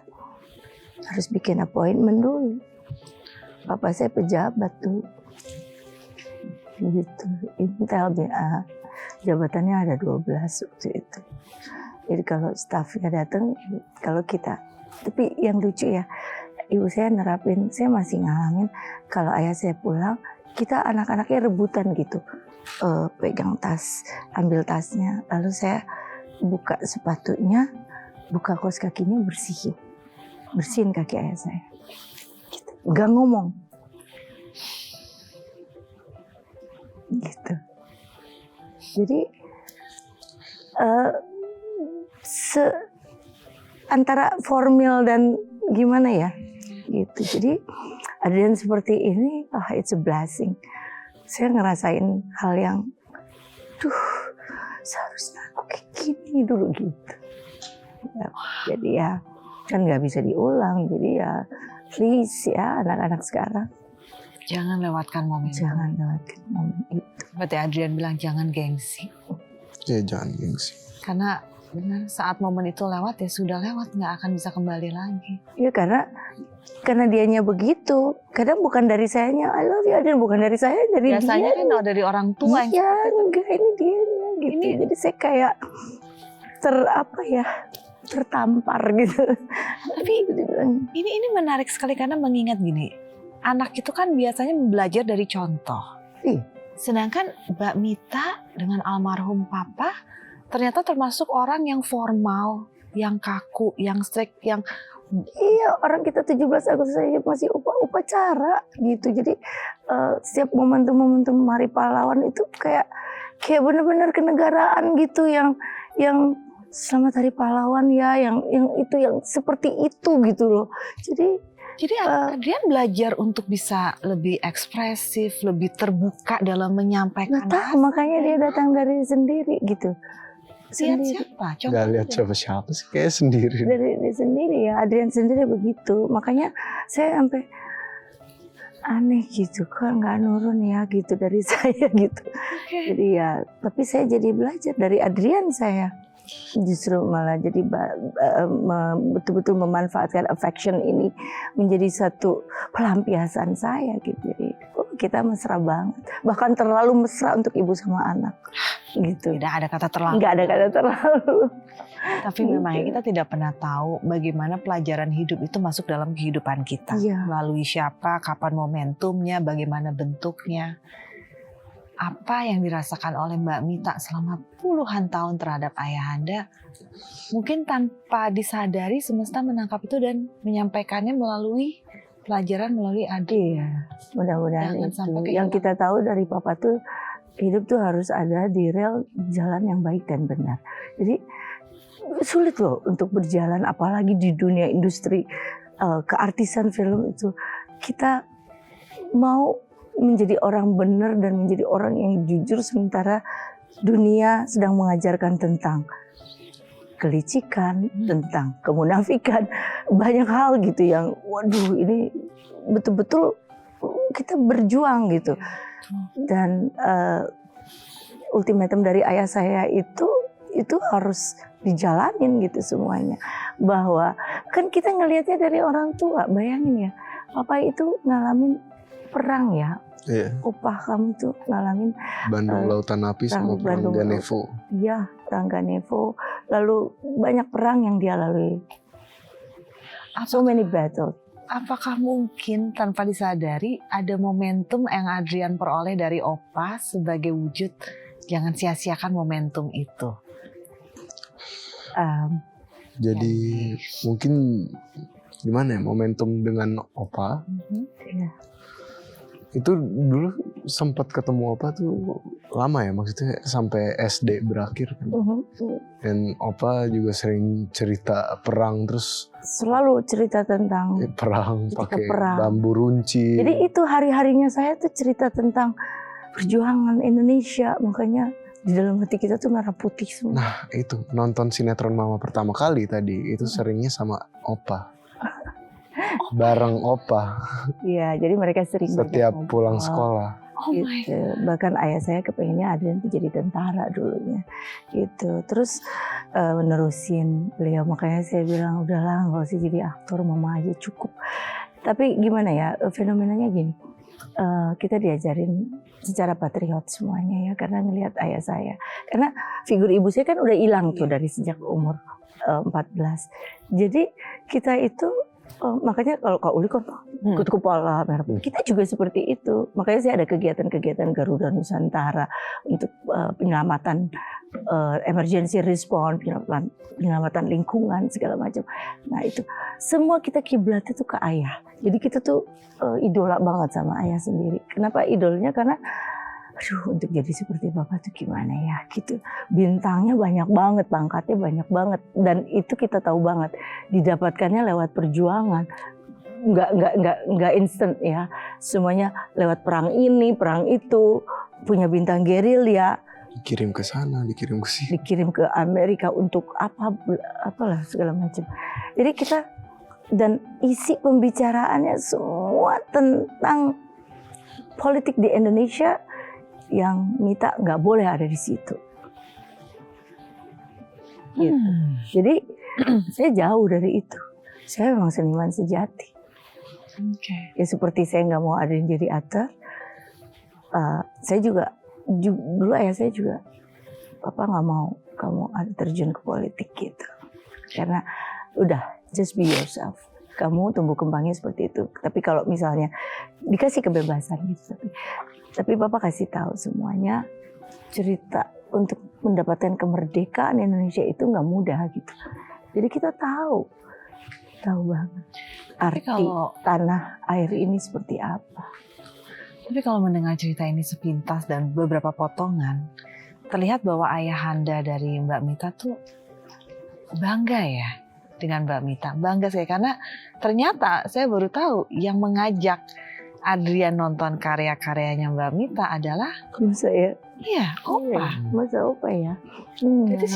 harus bikin appointment dulu. Papa saya pejabat tuh gitu, Intel BA, jabatannya ada 12 waktu itu. Jadi kalau staffnya datang, kalau kita, tapi yang lucu ya, ibu saya nerapin, saya masih ngalamin kalau ayah saya pulang, kita anak-anaknya rebutan gitu, pegang tas, ambil tasnya, lalu saya buka sepatunya, buka kaos kakinya, bersihin kaki ayah saya, gitu. Gak ngomong, gitu. Jadi antara formal dan gimana ya, gitu. Jadi Adrian seperti ini, it's a blessing. Saya ngerasain hal yang, seharusnya aku kayak gini dulu gitu. Ya, jadi ya kan nggak bisa diulang. Jadi ya please ya anak-anak sekarang. Jangan lewatkan momen itu. Berarti Adrian bilang jangan gengsi. Ya jangan gengsi. Karena benar saat momen itu lewat ya sudah lewat, nggak akan bisa kembali lagi. Ya karena dianya begitu. Kadang bukan dari sayanya, I love you Adrian, bukan dari saya, dari biasanya dia. kan dari orang tua yang iya, enggak, ini dia gitu. Jadi saya kayak tertampar gitu. Tapi ini menarik sekali karena mengingat gini, anak itu kan biasanya belajar dari contoh. Sedangkan Mbak Mita dengan almarhum Papa ternyata termasuk orang yang formal, yang kaku, yang strict, yang iya, orang kita 17 Agustus saja masih upacara gitu. Jadi setiap momentum Hari Pahlawan itu kayak benar-benar kenegaraan gitu, yang Selamat Hari Pahlawan ya, yang itu, yang seperti itu gitu loh. Jadi Adrian belajar untuk bisa lebih ekspresif, lebih terbuka dalam menyampaikan. Makanya dia datang dari sendiri gitu. Lihat siapa? Coba gak lihat siapa sih, kayak sendiri. Dari sendiri ya, Adrian sendiri begitu. Makanya saya sampai aneh gitu, kok nggak nurun ya gitu dari saya gitu. Jadi ya, tapi saya jadi belajar dari Adrian saya. Justru malah jadi betul-betul memanfaatkan affection ini menjadi satu pelampiasan saya gitu. Jadi kita mesra banget, bahkan terlalu mesra untuk ibu sama anak gitu. Tidak ada kata terlalu. Nggak ada kata terlalu. Tapi memang kita tidak pernah tahu bagaimana pelajaran hidup itu masuk dalam kehidupan kita. Melalui siapa, kapan momentumnya, bagaimana bentuknya. Apa yang dirasakan oleh Mbak Mita selama puluhan tahun terhadap ayahanda, mungkin tanpa disadari semesta menangkap itu dan menyampaikannya melalui pelajaran, melalui adik. Iya, mudah-mudahan itu. Yang kita tahu dari Papa tuh, hidup tuh harus ada di rel jalan yang baik dan benar. Jadi sulit loh untuk berjalan, apalagi di dunia industri keartisan film itu. Kita mau menjadi orang benar dan menjadi orang yang jujur, sementara dunia sedang mengajarkan tentang kelicikan, tentang kemunafikan, banyak hal gitu yang waduh, ini betul-betul kita berjuang gitu. Dan ultimatum dari ayah saya itu harus dijalanin gitu semuanya. Bahwa kan kita ngelihatnya dari orang tua, bayangin ya, Papa itu ngalamin perang ya. Iya. Upah kamu tuh ngalamin Bandung Lautan Api sama perang Ganevo. Iya, perang Ganevo. Lalu banyak perang yang dia lalui. So many battles. apakah mungkin tanpa disadari ada momentum yang Adrian peroleh dari Opa sebagai wujud jangan sia-siakan momentum itu? Jadi mungkin gimana ya, momentum dengan Opa. Iya. Itu dulu sempat ketemu Opa tuh lama ya, maksudnya sampai SD berakhir kan. Dan Opa juga sering cerita perang, terus Selalu cerita tentang perang ketika pakai perang. bambu runci. Jadi itu hari-harinya saya tuh cerita tentang perjuangan Indonesia, makanya di dalam hati kita tuh merah putih semua. Nah itu nonton sinetron Mama pertama kali tadi itu seringnya sama Opa, bareng Opa Iya, jadi mereka sering setiap banyak pulang ngobrol, sekolah. Oh my gitu. Bahkan ayah saya kepengennya Adrian tuh jadi tentara dulunya, gitu. Terus menerusin beliau, makanya saya bilang udahlah nggak usah jadi aktor, mama aja cukup. Tapi gimana ya, fenomenanya gini, kita diajarin secara patriot semuanya ya, karena ngelihat ayah saya. Karena figur ibu saya kan udah hilang tuh dari sejak umur 14. Jadi kita itu makanya kalau Kak Uli kan ikut kepala merah putih, kita juga seperti itu. Makanya saya ada kegiatan-kegiatan Garuda Nusantara untuk penyelamatan emergency response, penyelamatan lingkungan segala macam. Nah itu semua kita kiblatnya tuh ke ayah. Jadi kita tuh idola banget sama ayah sendiri. Kenapa idolnya? Karena aduh, untuk jadi seperti bapak tuh gimana ya gitu. Bintangnya banyak banget, pangkatnya banyak banget, dan itu kita tahu banget didapatkannya lewat perjuangan. Nggak instan ya. Semuanya lewat perang ini, perang itu, punya bintang gerilya, Dikirim ke sana, dikirim ke sini. dikirim ke Amerika untuk apalah segala macam. Jadi kita, dan isi pembicaraannya semua tentang politik di Indonesia yang Mita nggak boleh ada di situ. Gitu. Jadi saya jauh dari itu. Saya memang seniman sejati. Ya seperti saya nggak mau ada yang jadi aktor. Saya juga dulu ayah saya juga, papa nggak mau kamu ada terjun ke politik gitu. Karena udah just be yourself. Kamu tumbuh kembangnya seperti itu. Tapi kalau misalnya dikasih kebebasan gitu, tapi Papa kasih tahu semuanya, cerita untuk mendapatkan kemerdekaan Indonesia itu nggak mudah gitu. Jadi kita tahu banget arti tanah air ini seperti apa. Tapi kalau mendengar cerita ini sepintas dan beberapa potongan, terlihat bahwa ayahanda dari Mbak Mita tuh bangga ya dengan Mbak Mita. Bangga saya karena ternyata saya baru tahu yang mengajak Adrian nonton karya-karyanya Mbak Mita adalah Masa ya? iya, Opa. Masa Opa ya? Jadi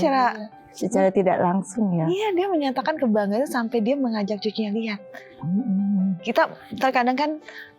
secara tidak langsung ya. Iya, dia menyatakan kebanggaannya sampai dia mengajak cucunya lihat. Kita terkadang kan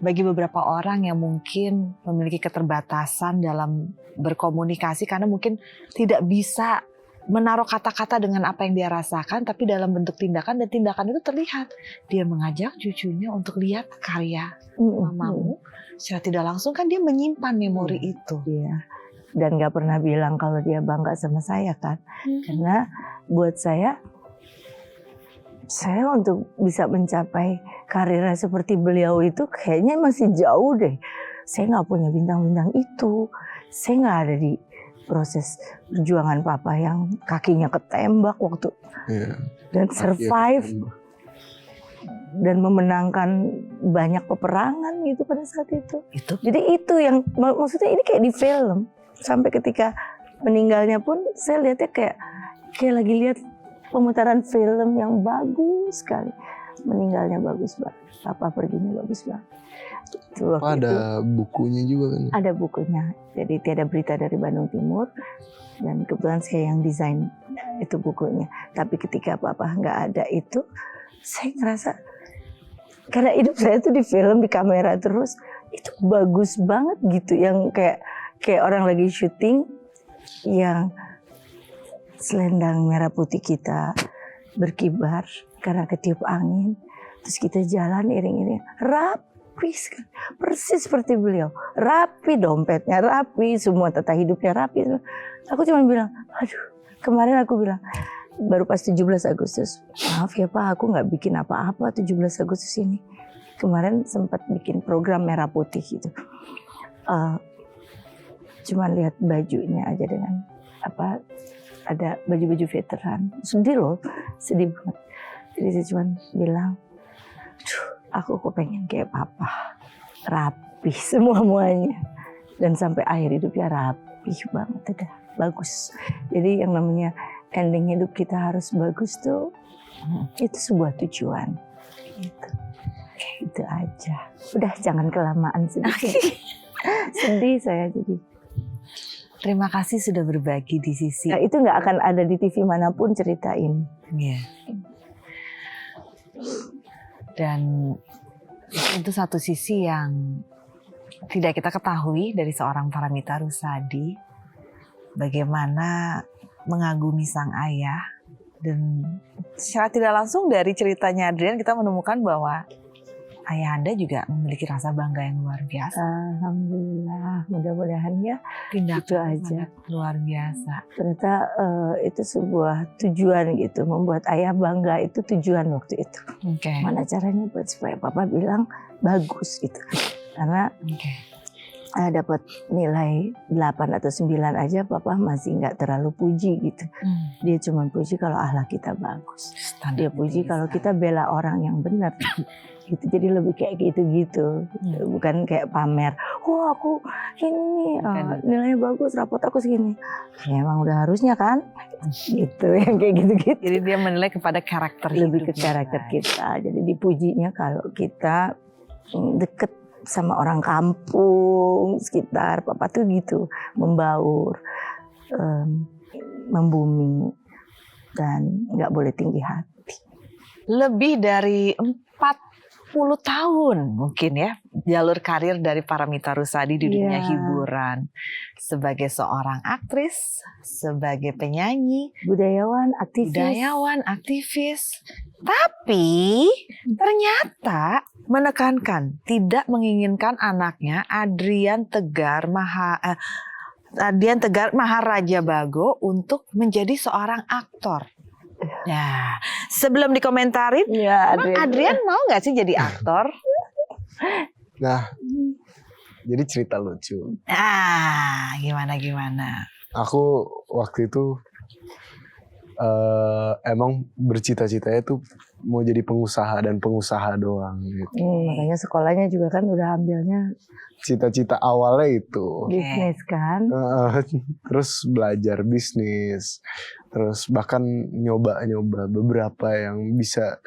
bagi beberapa orang yang mungkin memiliki keterbatasan dalam berkomunikasi karena mungkin tidak bisa menaruh kata-kata dengan apa yang dia rasakan, tapi dalam bentuk tindakan, dan tindakan itu terlihat. Dia mengajak cucunya untuk lihat karya mamamu. Secara tidak langsung kan dia menyimpan memori itu. Iya. Dan gak pernah bilang kalau dia bangga sama saya kan. Karena buat saya untuk bisa mencapai karirnya seperti beliau itu kayaknya masih jauh deh. Saya gak punya bintang-bintang itu. Saya gak ada di proses perjuangan papa yang kakinya ketembak waktu dan survive dan memenangkan banyak peperangan gitu pada saat itu. Jadi itu yang maksudnya ini kayak di film. Sampai ketika meninggalnya pun saya lihatnya kayak lagi lihat pemutaran film yang bagus sekali. Meninggalnya bagus banget, papa perginya bagus banget. Ada bukunya juga kan? Ada bukunya. Jadi Tiada Berita dari Bandung Timur, dan kebetulan saya yang desain itu bukunya. Tapi ketika papa nggak ada itu, saya ngerasa karena hidup saya tuh di film, di kamera terus, itu bagus banget gitu. Yang kayak orang lagi syuting, yang selendang merah putih kita berkibar karena ketiup angin. Terus kita jalan iring-iring, rapi sekali, persis seperti beliau. Rapi dompetnya, rapi semua tata hidupnya rapi. Aku cuma bilang, aduh, kemarin aku bilang, baru pas 17 Agustus, maaf ya Pak, aku nggak bikin apa-apa 17 Agustus ini. kemarin sempat bikin program merah putih gitu. Cuman lihat bajunya aja dengan ada baju-baju veteran, sedih loh, sedih banget. Jadi saya cuma bilang, aku kok pengen kayak papa, rapi semuanya, dan sampai akhir hidupnya rapi banget, udah bagus. Jadi yang namanya ending hidup kita harus bagus tuh, itu sebuah tujuan. Gitu. Itu aja. Udah jangan kelamaan sedih. Sedih saya jadi. Terima kasih sudah berbagi di sisi. Nah, itu nggak akan ada di TV manapun cerita ini. Iya. Dan itu satu sisi yang tidak kita ketahui dari seorang Paramita Rusady. Bagaimana mengagumi sang ayah. Dan secara tidak langsung dari ceritanya Adrian kita menemukan bahwa ayah Anda juga memiliki rasa bangga yang luar biasa. Alhamdulillah, mudah-mudahan ya. Tindak Itu aja. Luar biasa. Ternyata itu sebuah tujuan gitu, membuat ayah bangga itu tujuan waktu itu. Oke. Mana caranya buat supaya papa bilang bagus gitu. Karena dapat nilai 8 atau 9 aja papa masih nggak terlalu puji gitu. Dia cuma puji kalau akhlak kita bagus. Dia puji kalau kita bela orang yang benar. Gitu. Jadi lebih kayak gitu-gitu, bukan kayak pamer. Wah aku ini nih nilainya bagus, rapot aku segini. Ya emang udah harusnya kan, gitu yang kayak gitu-gitu. Jadi dia menilai kepada karakter lebih ke karakter kita. Jadi dipujinya kalau kita deket sama orang kampung sekitar, papa tuh gitu, membaur, membumi, dan nggak boleh tinggi hati. Lebih dari 40 tahun mungkin ya jalur karir dari Paramita Rusady di dunia hiburan, sebagai seorang aktris, sebagai penyanyi, budayawan, aktivis. Tapi ternyata menekankan tidak menginginkan anaknya Adrian Tegar Maharaja Bago untuk menjadi seorang aktor. Nah, sebelum dikomentarin, Adrian mau nggak sih jadi aktor? Nah, jadi cerita lucu. Gimana? Aku waktu itu emang bercita-citanya tuh mau jadi pengusaha dan pengusaha doang gitu. Makanya sekolahnya juga kan udah ambilnya cita-cita awalnya itu bisnis kan. Terus belajar bisnis, terus bahkan nyoba beberapa yang bisa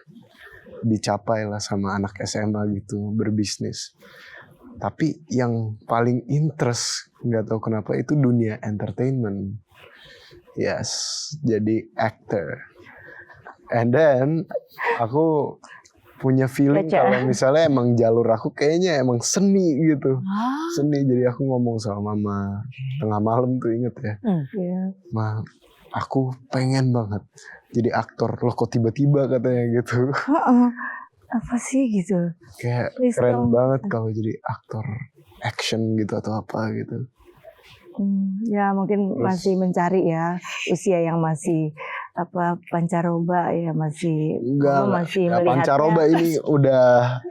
dicapai lah sama anak SMA gitu, berbisnis. Tapi yang paling interest, nggak tahu kenapa, itu dunia entertainment. Yes, jadi actor. And then aku punya feeling kalau misalnya emang jalur aku kayaknya emang seni gitu. Seni, jadi aku ngomong sama mama tengah malam tuh, inget ya. Ma, aku pengen banget jadi aktor. Loh kok tiba-tiba katanya gitu. Apa sih gitu. Kayak keren banget kalau jadi aktor action gitu atau apa gitu. Ya mungkin masih mencari ya, usia yang masih pancaroba ya, masih masih melihatnya. Pancaroba ini udah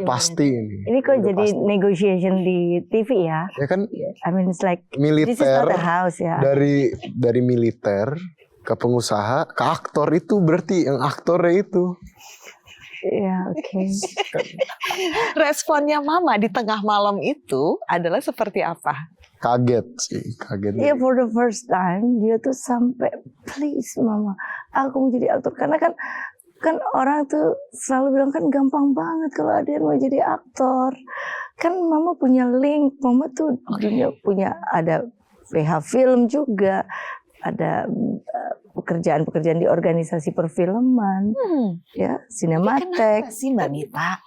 pasti ini. Ini kok udah jadi pasti. negotiation di TV ya? Ya kan, I mean it's like militer, this is not a house ya. Dari militer ke pengusaha ke aktor, itu berarti yang aktornya itu. Ya, oke. Responnya mama di tengah malam itu adalah seperti apa? Kaget. Iya, for the first time dia tuh sampai, please mama, aku mau jadi aktor. Karena kan orang tuh selalu bilang kan gampang banget kalau Adrian mau jadi aktor. Kan mama punya link, mama tuh punya ada PH Film juga, ada pekerjaan-pekerjaan di organisasi perfilman, ya, Cinematek. Kenapa sih Mbak Mita?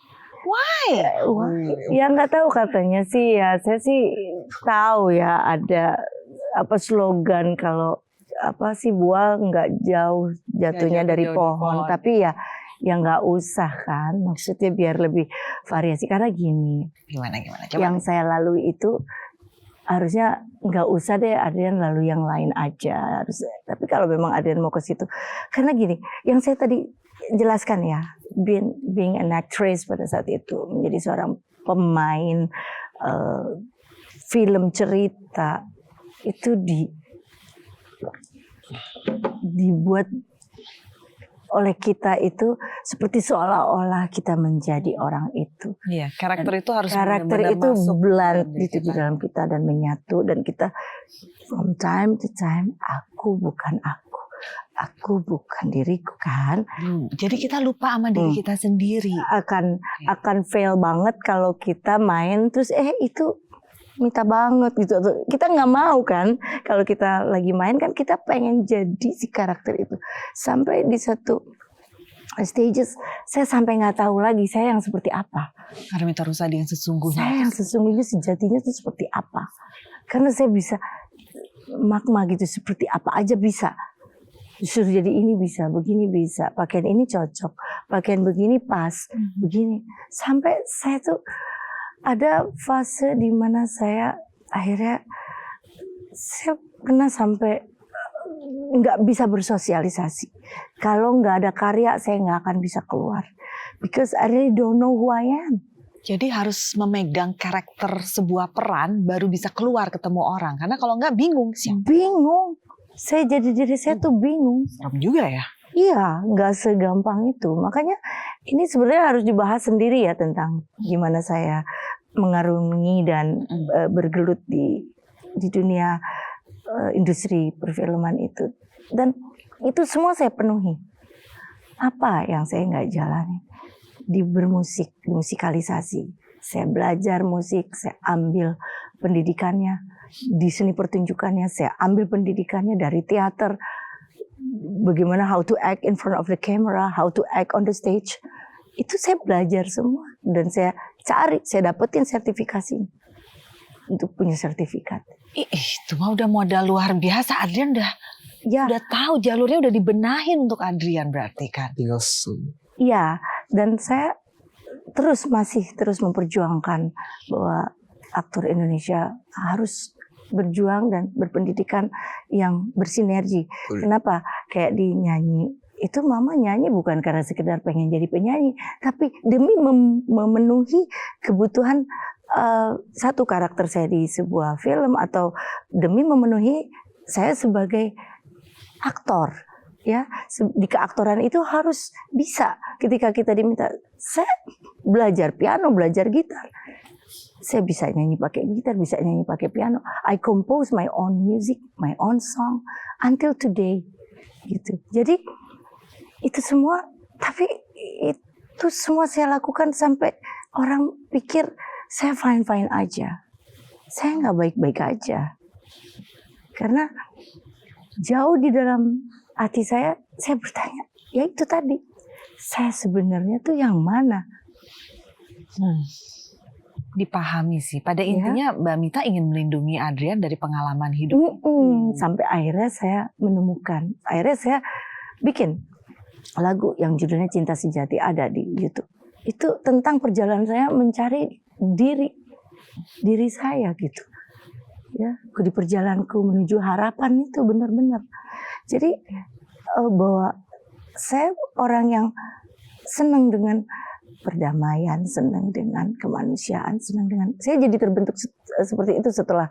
Why? Ya nggak tahu, katanya sih ya, saya sih tahu ya ada slogan kalau buah nggak jauh jatuhnya dari pohon, tapi ya nggak usah kan, maksudnya biar lebih variasi. Karena gini, Gimana? Coba. Yang saya lalui itu harusnya nggak usah deh Adrian lalu yang lain aja. Tapi kalau memang Adrian mau ke situ, karena gini, yang saya tadi jelaskan ya, being an actress pada saat itu, menjadi seorang pemain film cerita itu dibuat oleh kita itu seperti seolah-olah kita menjadi orang itu. Iya, karakter itu harus Karakter benar-benar itu masuk blend di di kita. dalam kita dan menyatu, dan kita from time to time, aku bukan diriku kan. Jadi kita lupa sama diri kita sendiri. Akan fail banget kalau kita main terus itu minta banget gitu. Kita nggak mau kan, kalau kita lagi main kan kita pengen jadi si karakter itu. Sampai di satu stages saya sampai nggak tahu lagi saya yang seperti apa. Armita Rusady yang sesungguhnya. Saya yang sesungguhnya sejatinya itu seperti apa. Karena saya bisa magma gitu, seperti apa aja bisa. Disuruh jadi ini bisa, begini bisa, pakaian ini cocok, pakaian begini pas, begini. Sampai saya tuh ada fase di mana saya akhirnya pernah sampai nggak bisa bersosialisasi. Kalau nggak ada karya saya nggak akan bisa keluar, because I really don't know who I am. Jadi harus memegang karakter sebuah peran baru bisa keluar ketemu orang. Karena kalau nggak bingung sih. Bingung. Saya jadi diri saya tuh bingung. Serem juga ya. Iya, nggak segampang itu. Makanya ini sebenarnya harus dibahas sendiri ya, tentang gimana saya mengarungi dan bergelut di dunia industri perfilman itu. Dan itu semua saya penuhi. Apa yang saya nggak jalani? Di bermusik, di musikalisasi. Saya belajar musik, saya ambil pendidikannya. Di seni pertunjukannya, saya ambil pendidikannya dari teater. Bagaimana how to act in front of the camera, how to act on the stage. Itu saya belajar semua. Dan saya cari, saya dapetin sertifikasi. Untuk punya sertifikat. Itu mah udah modal luar biasa. Adrian udah tahu jalurnya, udah dibenahin untuk Adrian berarti kan. Tinggal Iya, dan saya masih terus memperjuangkan bahwa aktor Indonesia harus berjuang dan berpendidikan yang bersinergi. Kenapa? Kayak di nyanyi, itu mama nyanyi bukan karena sekedar pengen jadi penyanyi, tapi demi memenuhi kebutuhan satu karakter saya di sebuah film, atau demi memenuhi saya sebagai aktor. Ya, di keaktoran itu harus bisa. Ketika kita diminta, saya belajar piano, belajar gitar. Saya bisa nyanyi pakai gitar, bisa nyanyi pakai piano. I compose my own music, my own song until today. Gitu. Jadi itu semua, tapi itu semua saya lakukan sampai orang pikir saya fine-fine aja. Saya nggak baik-baik aja. Karena jauh di dalam hati saya bertanya, ya itu tadi, saya sebenarnya tuh yang mana? Dipahami sih. Pada intinya Mbak Mita ingin melindungi Adrian dari pengalaman hidup. Sampai akhirnya saya menemukan. Akhirnya saya bikin lagu yang judulnya Cinta Sejati, ada di YouTube. Itu tentang perjalanan saya mencari diri saya gitu. Ya, di perjalananku menuju harapan itu benar-benar. Jadi bahwa saya orang yang senang dengan perdamaian, senang dengan kemanusiaan, senang dengan, saya jadi terbentuk seperti itu setelah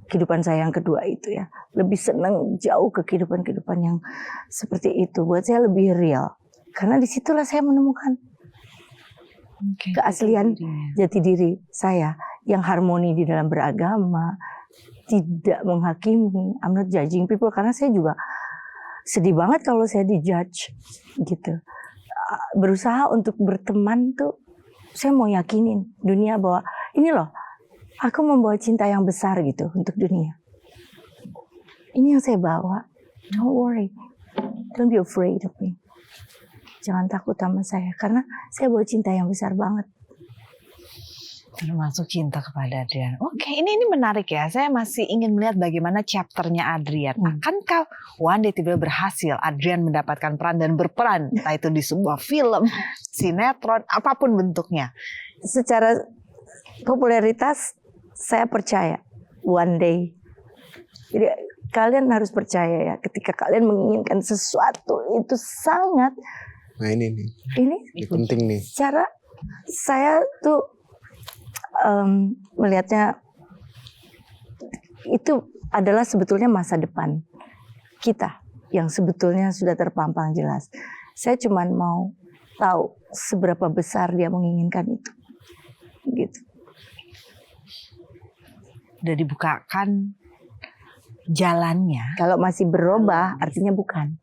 kehidupan saya yang kedua itu ya. Lebih senang jauh ke kehidupan yang seperti itu. Buat saya lebih real. Karena disitulah saya menemukan keaslian jati diri saya yang harmoni di dalam beragama, tidak menghakimi. I'm not judging people, karena saya juga sedih banget kalau saya dijudge gitu. Berusaha untuk berteman tuh, saya mau yakinin dunia bahwa ini loh, aku membawa cinta yang besar gitu untuk dunia. Ini yang saya bawa. Don't worry, don't be afraid of me. Jangan takut sama saya, karena saya bawa cinta yang besar banget. Termasuk cinta kepada Adrian. Oke, ini menarik ya. Saya masih ingin melihat bagaimana chapternya Adrian. Akankah one day tiba berhasil Adrian mendapatkan peran dan berperan, entah itu di sebuah film, sinetron, apapun bentuknya? Secara popularitas, saya percaya one day. Jadi kalian harus percaya ya, ketika kalian menginginkan sesuatu itu sangat, Nah ini nih, ini ini penting nih. cara saya tuh melihatnya itu adalah sebetulnya masa depan kita yang sebetulnya sudah terpampang jelas. Saya cuma mau tahu seberapa besar dia menginginkan itu, gitu. Udah dibukakan jalannya. Kalau masih berubah, artinya bukan,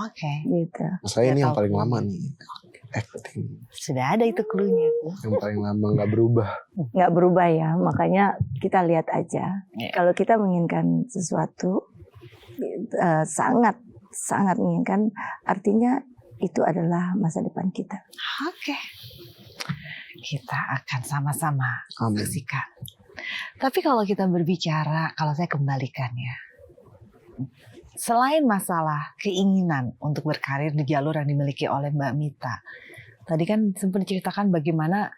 Oke. gitu. Saya ini Ya, yang tahu. paling lama nih acting, Sudah ada itu cluenya tuh. yang paling lama nggak berubah. Nggak berubah ya, makanya kita lihat aja. Iya. Kalau kita menginginkan sesuatu, sangat menginginkan, artinya itu adalah masa depan kita. Oke. Kita akan sama-sama Amin. saksikan. Tapi kalau kita berbicara, kalau saya kembalikan ya. Selain masalah keinginan untuk berkarir di jalur yang dimiliki oleh Mbak Mita. Tadi kan sempat diceritakan bagaimana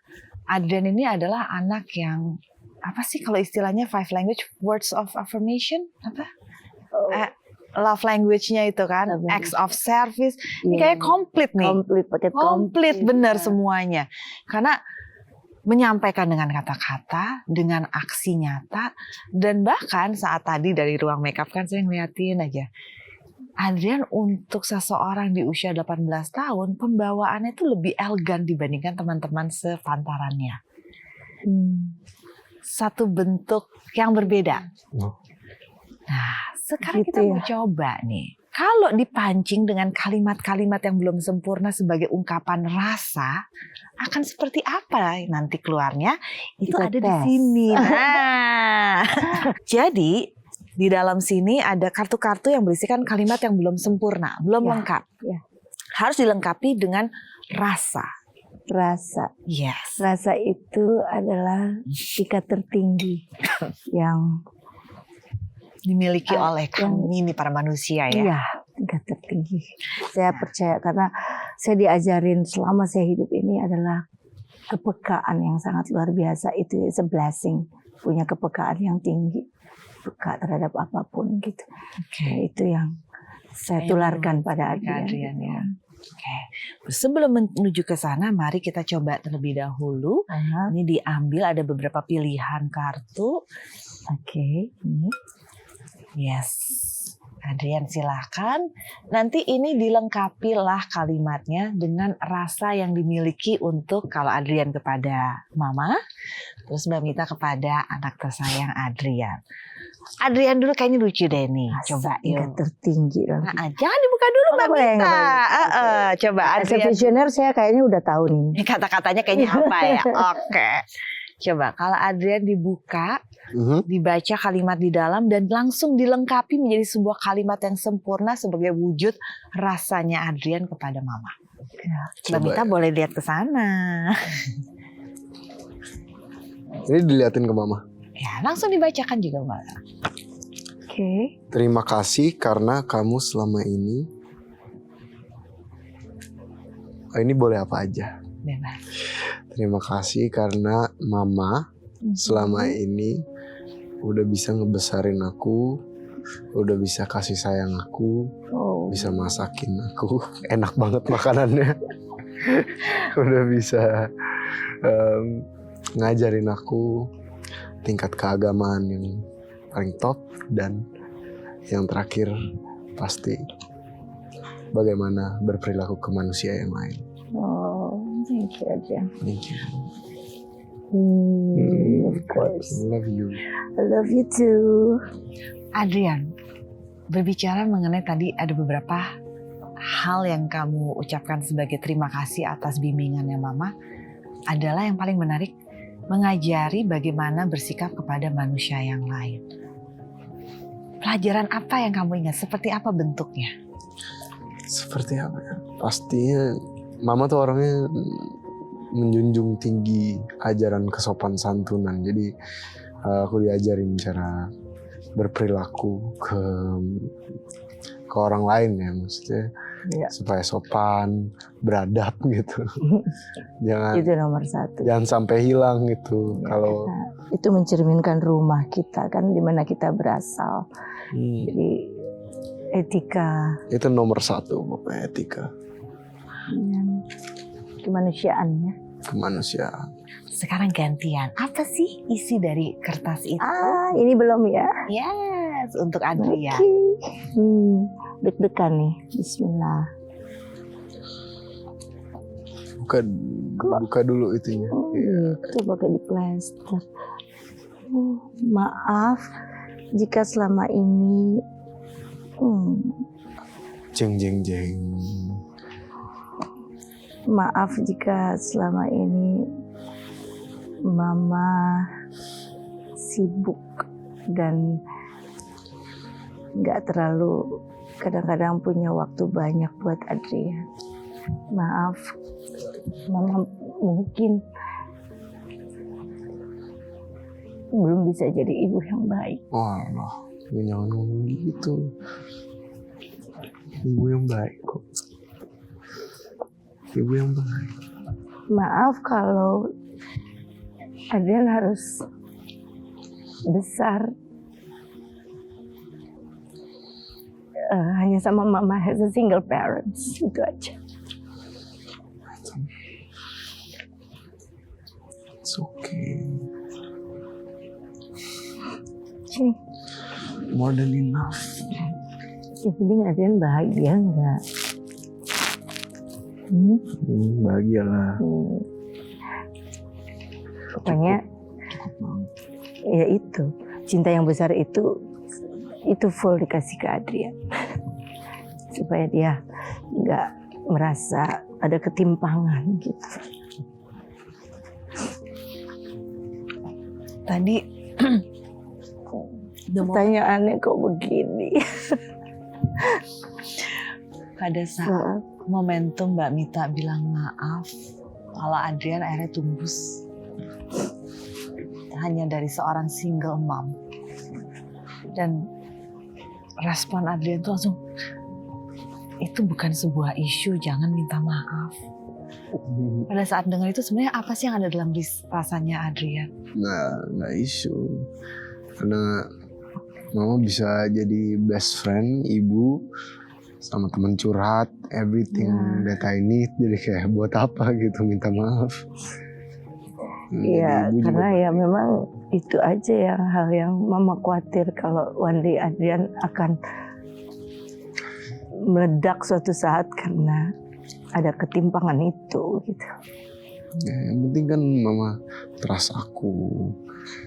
Adrian ini adalah anak yang, apa sih kalau istilahnya 5 language words of affirmation? Apa? Love language-nya itu kan, Love acts of service. Ini Iya. kayak komplit nih. Komplit, paket Komplit benar Iya. semuanya. Karena menyampaikan dengan kata-kata, dengan aksi nyata, dan bahkan saat tadi dari ruang makeup kan saya ngeliatin aja. Adrian untuk seseorang di usia 18 tahun, pembawaannya itu lebih elegan dibandingkan teman-teman sepantarannya. Satu bentuk yang berbeda. Oh. Nah, sekarang Gitu kita mau ya. coba nih. Kalau dipancing dengan kalimat-kalimat yang belum sempurna sebagai ungkapan rasa, akan seperti apa nanti keluarnya? Itu Kita ada di tes. sini. Nah, jadi di dalam sini ada kartu-kartu yang berisikan kalimat yang belum sempurna, belum Ya, lengkap. ya. Harus dilengkapi dengan rasa. Rasa. Yes. Rasa itu adalah tingkat tertinggi yang Dimiliki oleh yang- kami nih para manusia ya. iya, tingkat tertinggi. Saya percaya karena saya diajarin selama saya hidup ini adalah kepekaan yang sangat luar biasa. Itu is a blessing, punya kepekaan yang tinggi, peka terhadap apapun gitu. Oke. Ya, itu yang saya Yang tularkan menurut pada Adrian Adrian. ya. Oke. Sebelum menuju ke sana, mari kita coba terlebih dahulu. Aha, Ini diambil ada beberapa pilihan kartu. Oke, ini. Yes. Adrian silakan. Nanti ini dilengkapi lah kalimatnya dengan rasa yang dimiliki untuk kalau Adrian kepada mama, terus Mbak Mita kepada anak tersayang Adrian. Adrian dulu kayaknya lucu deh nih. Coba tingkat yuk. tertinggi loh. Nah, jangan dibuka dulu Mbak Nggak boleh, Mita. nggak boleh. Coba As a Adrian. visioner saya kayaknya udah tahu nih. Ini kata-katanya kayaknya apa ya? Oke. Coba kalau Adrian dibuka, dibaca kalimat di dalam dan langsung dilengkapi menjadi sebuah kalimat yang sempurna sebagai wujud rasanya Adrian kepada mama. Mbak Coba Mita ya. boleh lihat ke sana. Ini diliatin ke mama. Ya, langsung dibacakan juga Mbak. Oke. Terima kasih karena kamu selama ini. Oh, ini boleh apa aja. Bebas. Terima kasih karena mama selama ini udah bisa ngebesarin aku, udah bisa kasih sayang aku, Oh. bisa masakin aku, enak banget makanannya. Udah bisa ngajarin aku tingkat keagamaan yang paling top, dan yang terakhir pasti bagaimana berperilaku ke manusia yang lain. Oh, thank you Adrian. Thank you. Of course. Love you. I love you too. Adrian, berbicara mengenai tadi ada beberapa hal yang kamu ucapkan sebagai terima kasih atas bimbingannya mama, adalah yang paling menarik, mengajari bagaimana bersikap kepada manusia yang lain. Pelajaran apa yang kamu ingat? Seperti apa bentuknya? Seperti apa ya? Pastinya mama tuh orangnya menjunjung tinggi ajaran kesopan santunan. Jadi aku diajarin cara berperilaku ke orang lain ya, maksudnya Ya. supaya sopan, beradab gitu. Jangan Itu nomor satu. jangan sampai hilang gitu. Ya, Kalau karena itu mencerminkan rumah kita kan, di mana kita berasal. Jadi etika, itu nomor satu pokoknya, etika kemanusiaannya. kemanusiaan. Sekarang gantian, apa sih isi dari kertas itu? Ini belum ya? Yes, untuk Adrian. Oke. Deg-degan nih. Bismillah. Buka dulu itunya. Itu pakai di plester. Maaf jika selama ini Jeng jeng jeng. maaf jika selama ini Mama sibuk dan nggak terlalu kadang-kadang punya waktu banyak buat Adrian. Maaf, Mama mungkin belum bisa jadi ibu yang baik. Walah, jangan ngomong gitu. Ibu yang baik kok. Ibu yang baik. Maaf kalau Adrian harus besar hanya sama Mama as a single parents, itu aja. It's okay. Sini. More than enough. Yang penting Adrian bahagia enggak? Bahagialah. Pokoknya ya itu, cinta yang besar itu full dikasih ke Adrian. Supaya dia nggak merasa ada ketimpangan gitu. Tadi Pertanyaannya kok begini? pada saat momentum Mbak Mita bilang maaf, kalau Adrian akhirnya tumbus hanya dari seorang single mom, dan respon Adrian tuh langsung, itu bukan sebuah isu, jangan minta maaf. Pada saat dengar itu sebenarnya apa sih yang ada dalam rasanya Adrian? Nggak isu. Karena Mama bisa jadi best friend, ibu, sama teman curhat, everything that I need. Jadi kayak buat apa gitu minta maaf. Iya, karena ya memang itu aja yang hal yang Mama khawatir kalau one day Adrian akan meledak suatu saat karena ada ketimpangan itu gitu. Ya, yang penting kan Mama trust aku.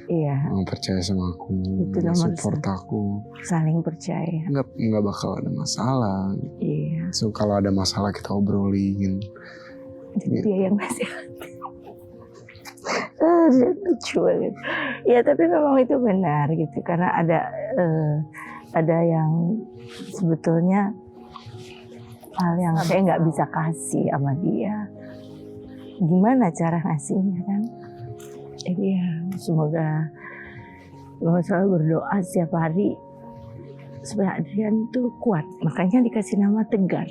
Iya. Mama percaya sama aku, Itu nomor support satu. aku. Saling percaya. Nggak bakal ada masalah. Iya. So kalau ada masalah kita obrolin. Jadi dia yang ngasih hati. Lucu banget. Ya tapi memang itu benar gitu, karena ada yang sebetulnya hal yang saya nggak bisa kasih sama dia. Gimana cara ngasihnya kan? Jadi ya semoga Mama selalu berdoa setiap hari supaya Adrian tuh kuat. Makanya dikasih nama Tegar.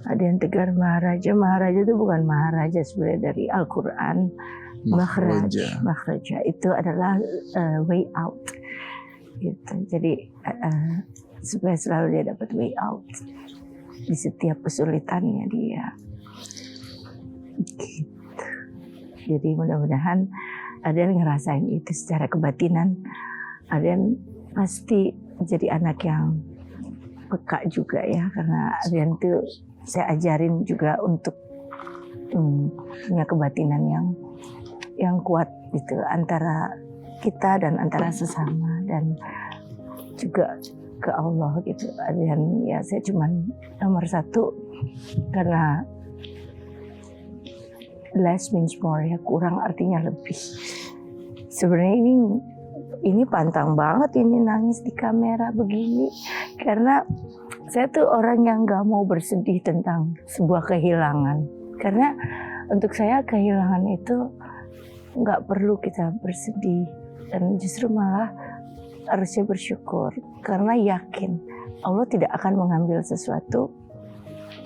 Adrian Tegar Maharaja. Maharaja itu bukan Maharaja sebenarnya dari Al-Quran. Makhraja itu adalah way out. Gitu. Jadi supaya selalu dia dapat way out di setiap kesulitannya dia. Gitu. Jadi mudah-mudahan Adrian ngerasain itu secara kebatinan. Adrian pasti jadi anak yang peka juga ya, karena Adrian itu saya ajarin juga untuk punya kebatinan yang kuat gitu antara kita dan antara sesama dan juga ke Allah gitu. Adrian ya saya cuman nomor satu karena less means more ya, kurang artinya lebih. Sebenarnya ini pantang banget ini nangis di kamera begini karena saya tuh orang yang nggak mau bersedih tentang sebuah kehilangan, karena untuk saya kehilangan itu nggak perlu kita bersedih dan justru malah harusnya bersyukur karena yakin Allah tidak akan mengambil sesuatu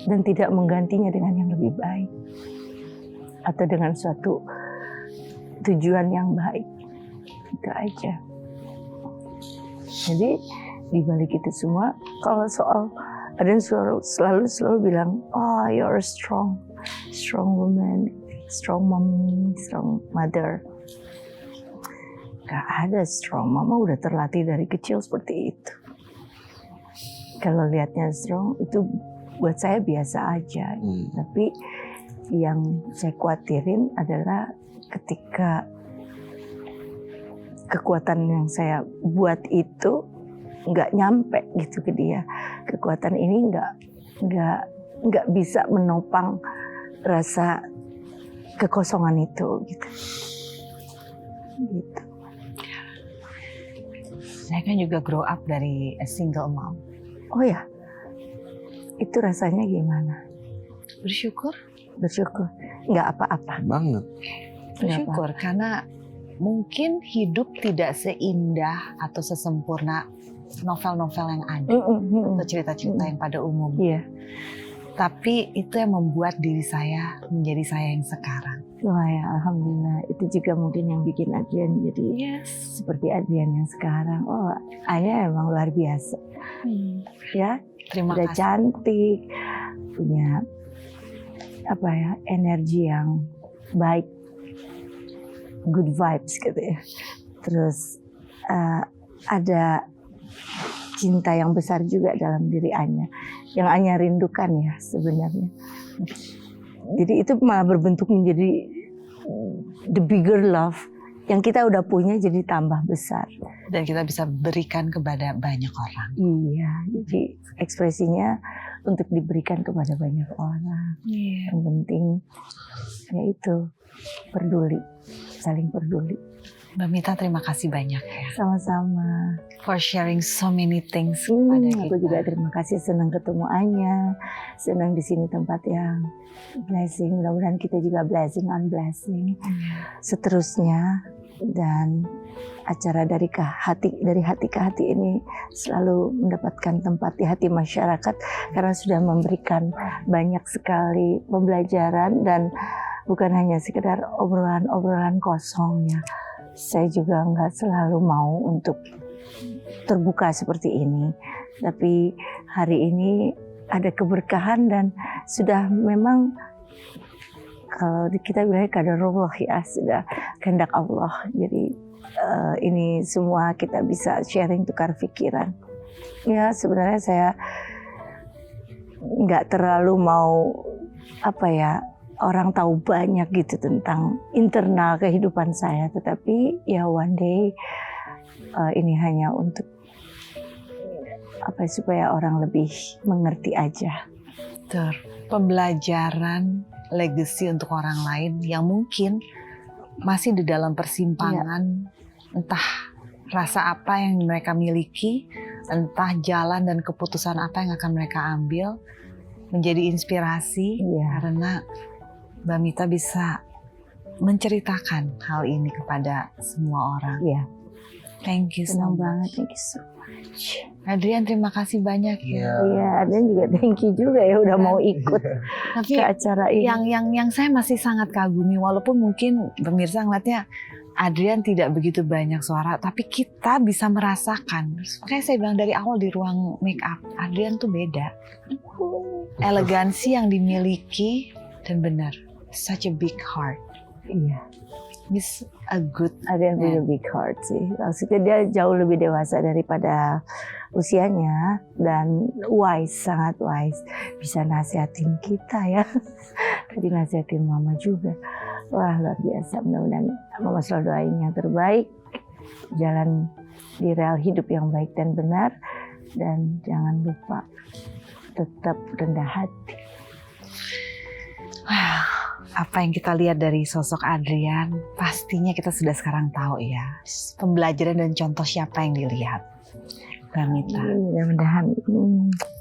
dan tidak menggantinya dengan yang lebih baik atau dengan suatu tujuan yang baik. Itu aja. Jadi di balik itu semua, kalau soal ada yang selalu bilang, oh you're a strong woman, strong mommy, strong mother. Gak ada strong, mama udah terlatih dari kecil seperti itu. Kalau lihatnya strong itu buat saya biasa aja. Tapi yang saya khawatirin adalah ketika kekuatan yang saya buat itu nggak nyampe gitu ke dia. Kekuatan ini nggak bisa menopang rasa kekosongan itu gitu. Saya kan juga grow up dari a single mom. Oh ya, itu rasanya gimana? Bersyukur. Nggak apa-apa. Banget. Bersyukur karena mungkin hidup tidak seindah atau sesempurna novel-novel yang ada atau cerita-cerita yang pada umumnya. Iya. Tapi itu yang membuat diri saya menjadi saya yang sekarang. Wah ya, alhamdulillah. Itu juga mungkin yang bikin Adrian jadi seperti Adrian yang sekarang. Oh, Anya emang luar biasa. Ya, Terima udah kasih. cantik, punya energi yang baik, good vibes gitu ya. Terus ada cinta yang besar juga dalam diri Anya, yang Anya rindukan ya sebenarnya. Jadi itu malah berbentuk menjadi the bigger love yang kita udah punya jadi tambah besar. Dan kita bisa berikan kepada banyak orang. Iya, jadi ekspresinya untuk diberikan kepada banyak orang. Yang penting yaitu peduli, saling peduli. Mbak Mita, terima kasih banyak ya. Sama-sama. For sharing so many things kepada kita. Aku juga terima kasih, senang ketemu Anya, senang di sini tempat yang blessing. Mudah-mudahan kita juga blessing on blessing. Seterusnya, dan acara dari hati ke hati ini selalu mendapatkan tempat di hati masyarakat karena sudah memberikan banyak sekali pembelajaran dan bukan hanya sekedar obrolan-obrolan kosong ya. Saya juga nggak selalu mau untuk terbuka seperti ini, tapi hari ini ada keberkahan dan sudah memang kalau kita bilang qadarullah ya, sudah kehendak Allah. Jadi ini semua kita bisa sharing, tukar pikiran. Ya sebenarnya saya nggak terlalu mau orang tahu banyak gitu tentang internal kehidupan saya, tetapi ya one day ini hanya untuk supaya orang lebih mengerti aja. Pembelajaran legacy untuk orang lain yang mungkin masih di dalam persimpangan, entah rasa apa yang mereka miliki, entah jalan dan keputusan apa yang akan mereka ambil, menjadi inspirasi karena Mbak Mita bisa menceritakan hal ini kepada semua orang. Iya. Thank you so Senang much. banget, thank you so much. Adrian, terima kasih banyak ya. Iya, Adrian juga thank you juga ya udah mau ikut Tapi ke acara ini. yang saya masih sangat kagumi, walaupun mungkin pemirsa ngeliatnya Adrian tidak begitu banyak suara, tapi kita bisa merasakan. Makanya saya bilang dari awal di ruang make up, Adrian tuh beda. Elegansi yang dimiliki dan benar, such a big heart. Iya. Miss a good Adrian punya big heart sih. Maksudnya dia jauh lebih dewasa daripada usianya dan wise, sangat wise. Bisa nasihatin kita ya. Tadi nasihatin mama juga. Wah luar biasa, mudah-mudahan mama selalu doain yang terbaik. Jalan di rel hidup yang baik dan benar. Dan jangan lupa tetap rendah hati. Apa yang kita lihat dari sosok Adrian, pastinya kita sudah sekarang tahu ya. Pembelajaran dan contoh siapa yang dilihat. Mbak Mita. Mudah-mudahan.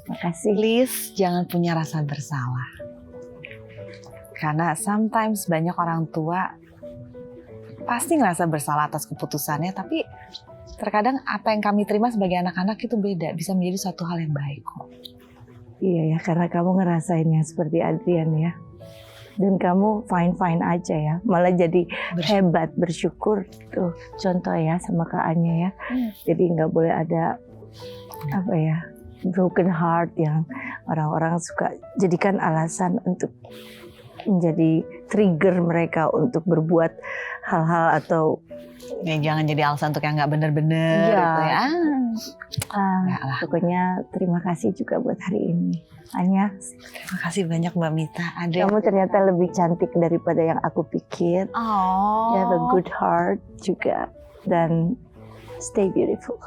Makasih. Please jangan punya rasa bersalah. Karena sometimes banyak orang tua pasti ngerasa bersalah atas keputusannya, tapi Terkadang apa yang kami terima sebagai anak-anak itu beda, bisa menjadi suatu hal yang baik kok. Iya ya, karena kamu ngerasainnya seperti Adrian ya. Dan kamu fine-fine aja ya. Malah jadi hebat, bersyukur. Tuh contoh ya sama Kak Anya ya. Jadi nggak boleh ada apa ya, broken heart yang orang-orang suka jadikan alasan untuk menjadi trigger mereka untuk berbuat hal-hal atau Ya, jangan jadi alasan untuk yang nggak bener-bener gitu ya. Nggak lah. Pokoknya terima kasih juga buat hari ini. Anya, Terima kasih banyak Mbak Mita. Ada kamu ternyata lebih cantik daripada yang aku pikir. Oh. You have a good heart juga dan stay beautiful.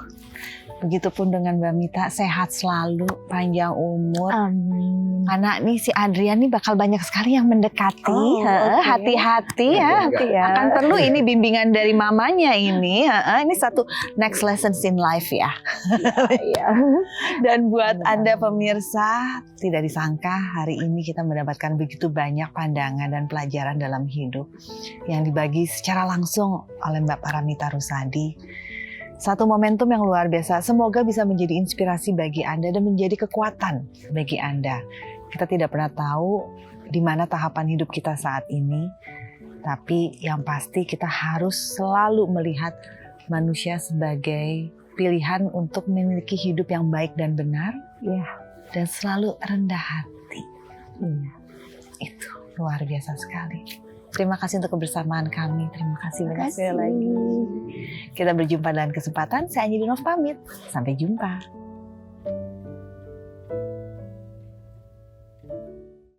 Begitupun dengan Mbak Mita, sehat selalu, panjang umur. Amin. Karena nih si Adrian nih bakal banyak sekali yang mendekati. Oh, oke. Hati-hati ya. Ya. Akan perlu ini bimbingan dari mamanya ini. Ini satu next lessons in life ya. Iya. Dan buat Anda pemirsa, tidak disangka hari ini kita mendapatkan begitu banyak pandangan dan pelajaran dalam hidup yang dibagi secara langsung oleh Mbak Paramita Rusady. Satu momentum yang luar biasa, semoga bisa menjadi inspirasi bagi Anda dan menjadi kekuatan bagi Anda. Kita tidak pernah tahu di mana tahapan hidup kita saat ini, tapi yang pasti kita harus selalu melihat manusia sebagai pilihan untuk memiliki hidup yang baik dan benar, Iya. dan selalu rendah hati. Iya. Itu luar biasa sekali. Terima kasih untuk kebersamaan kami. Terima kasih banyak sekali lagi. Kita berjumpa dalam kesempatan. Saya Anjali Dinov pamit. Sampai jumpa.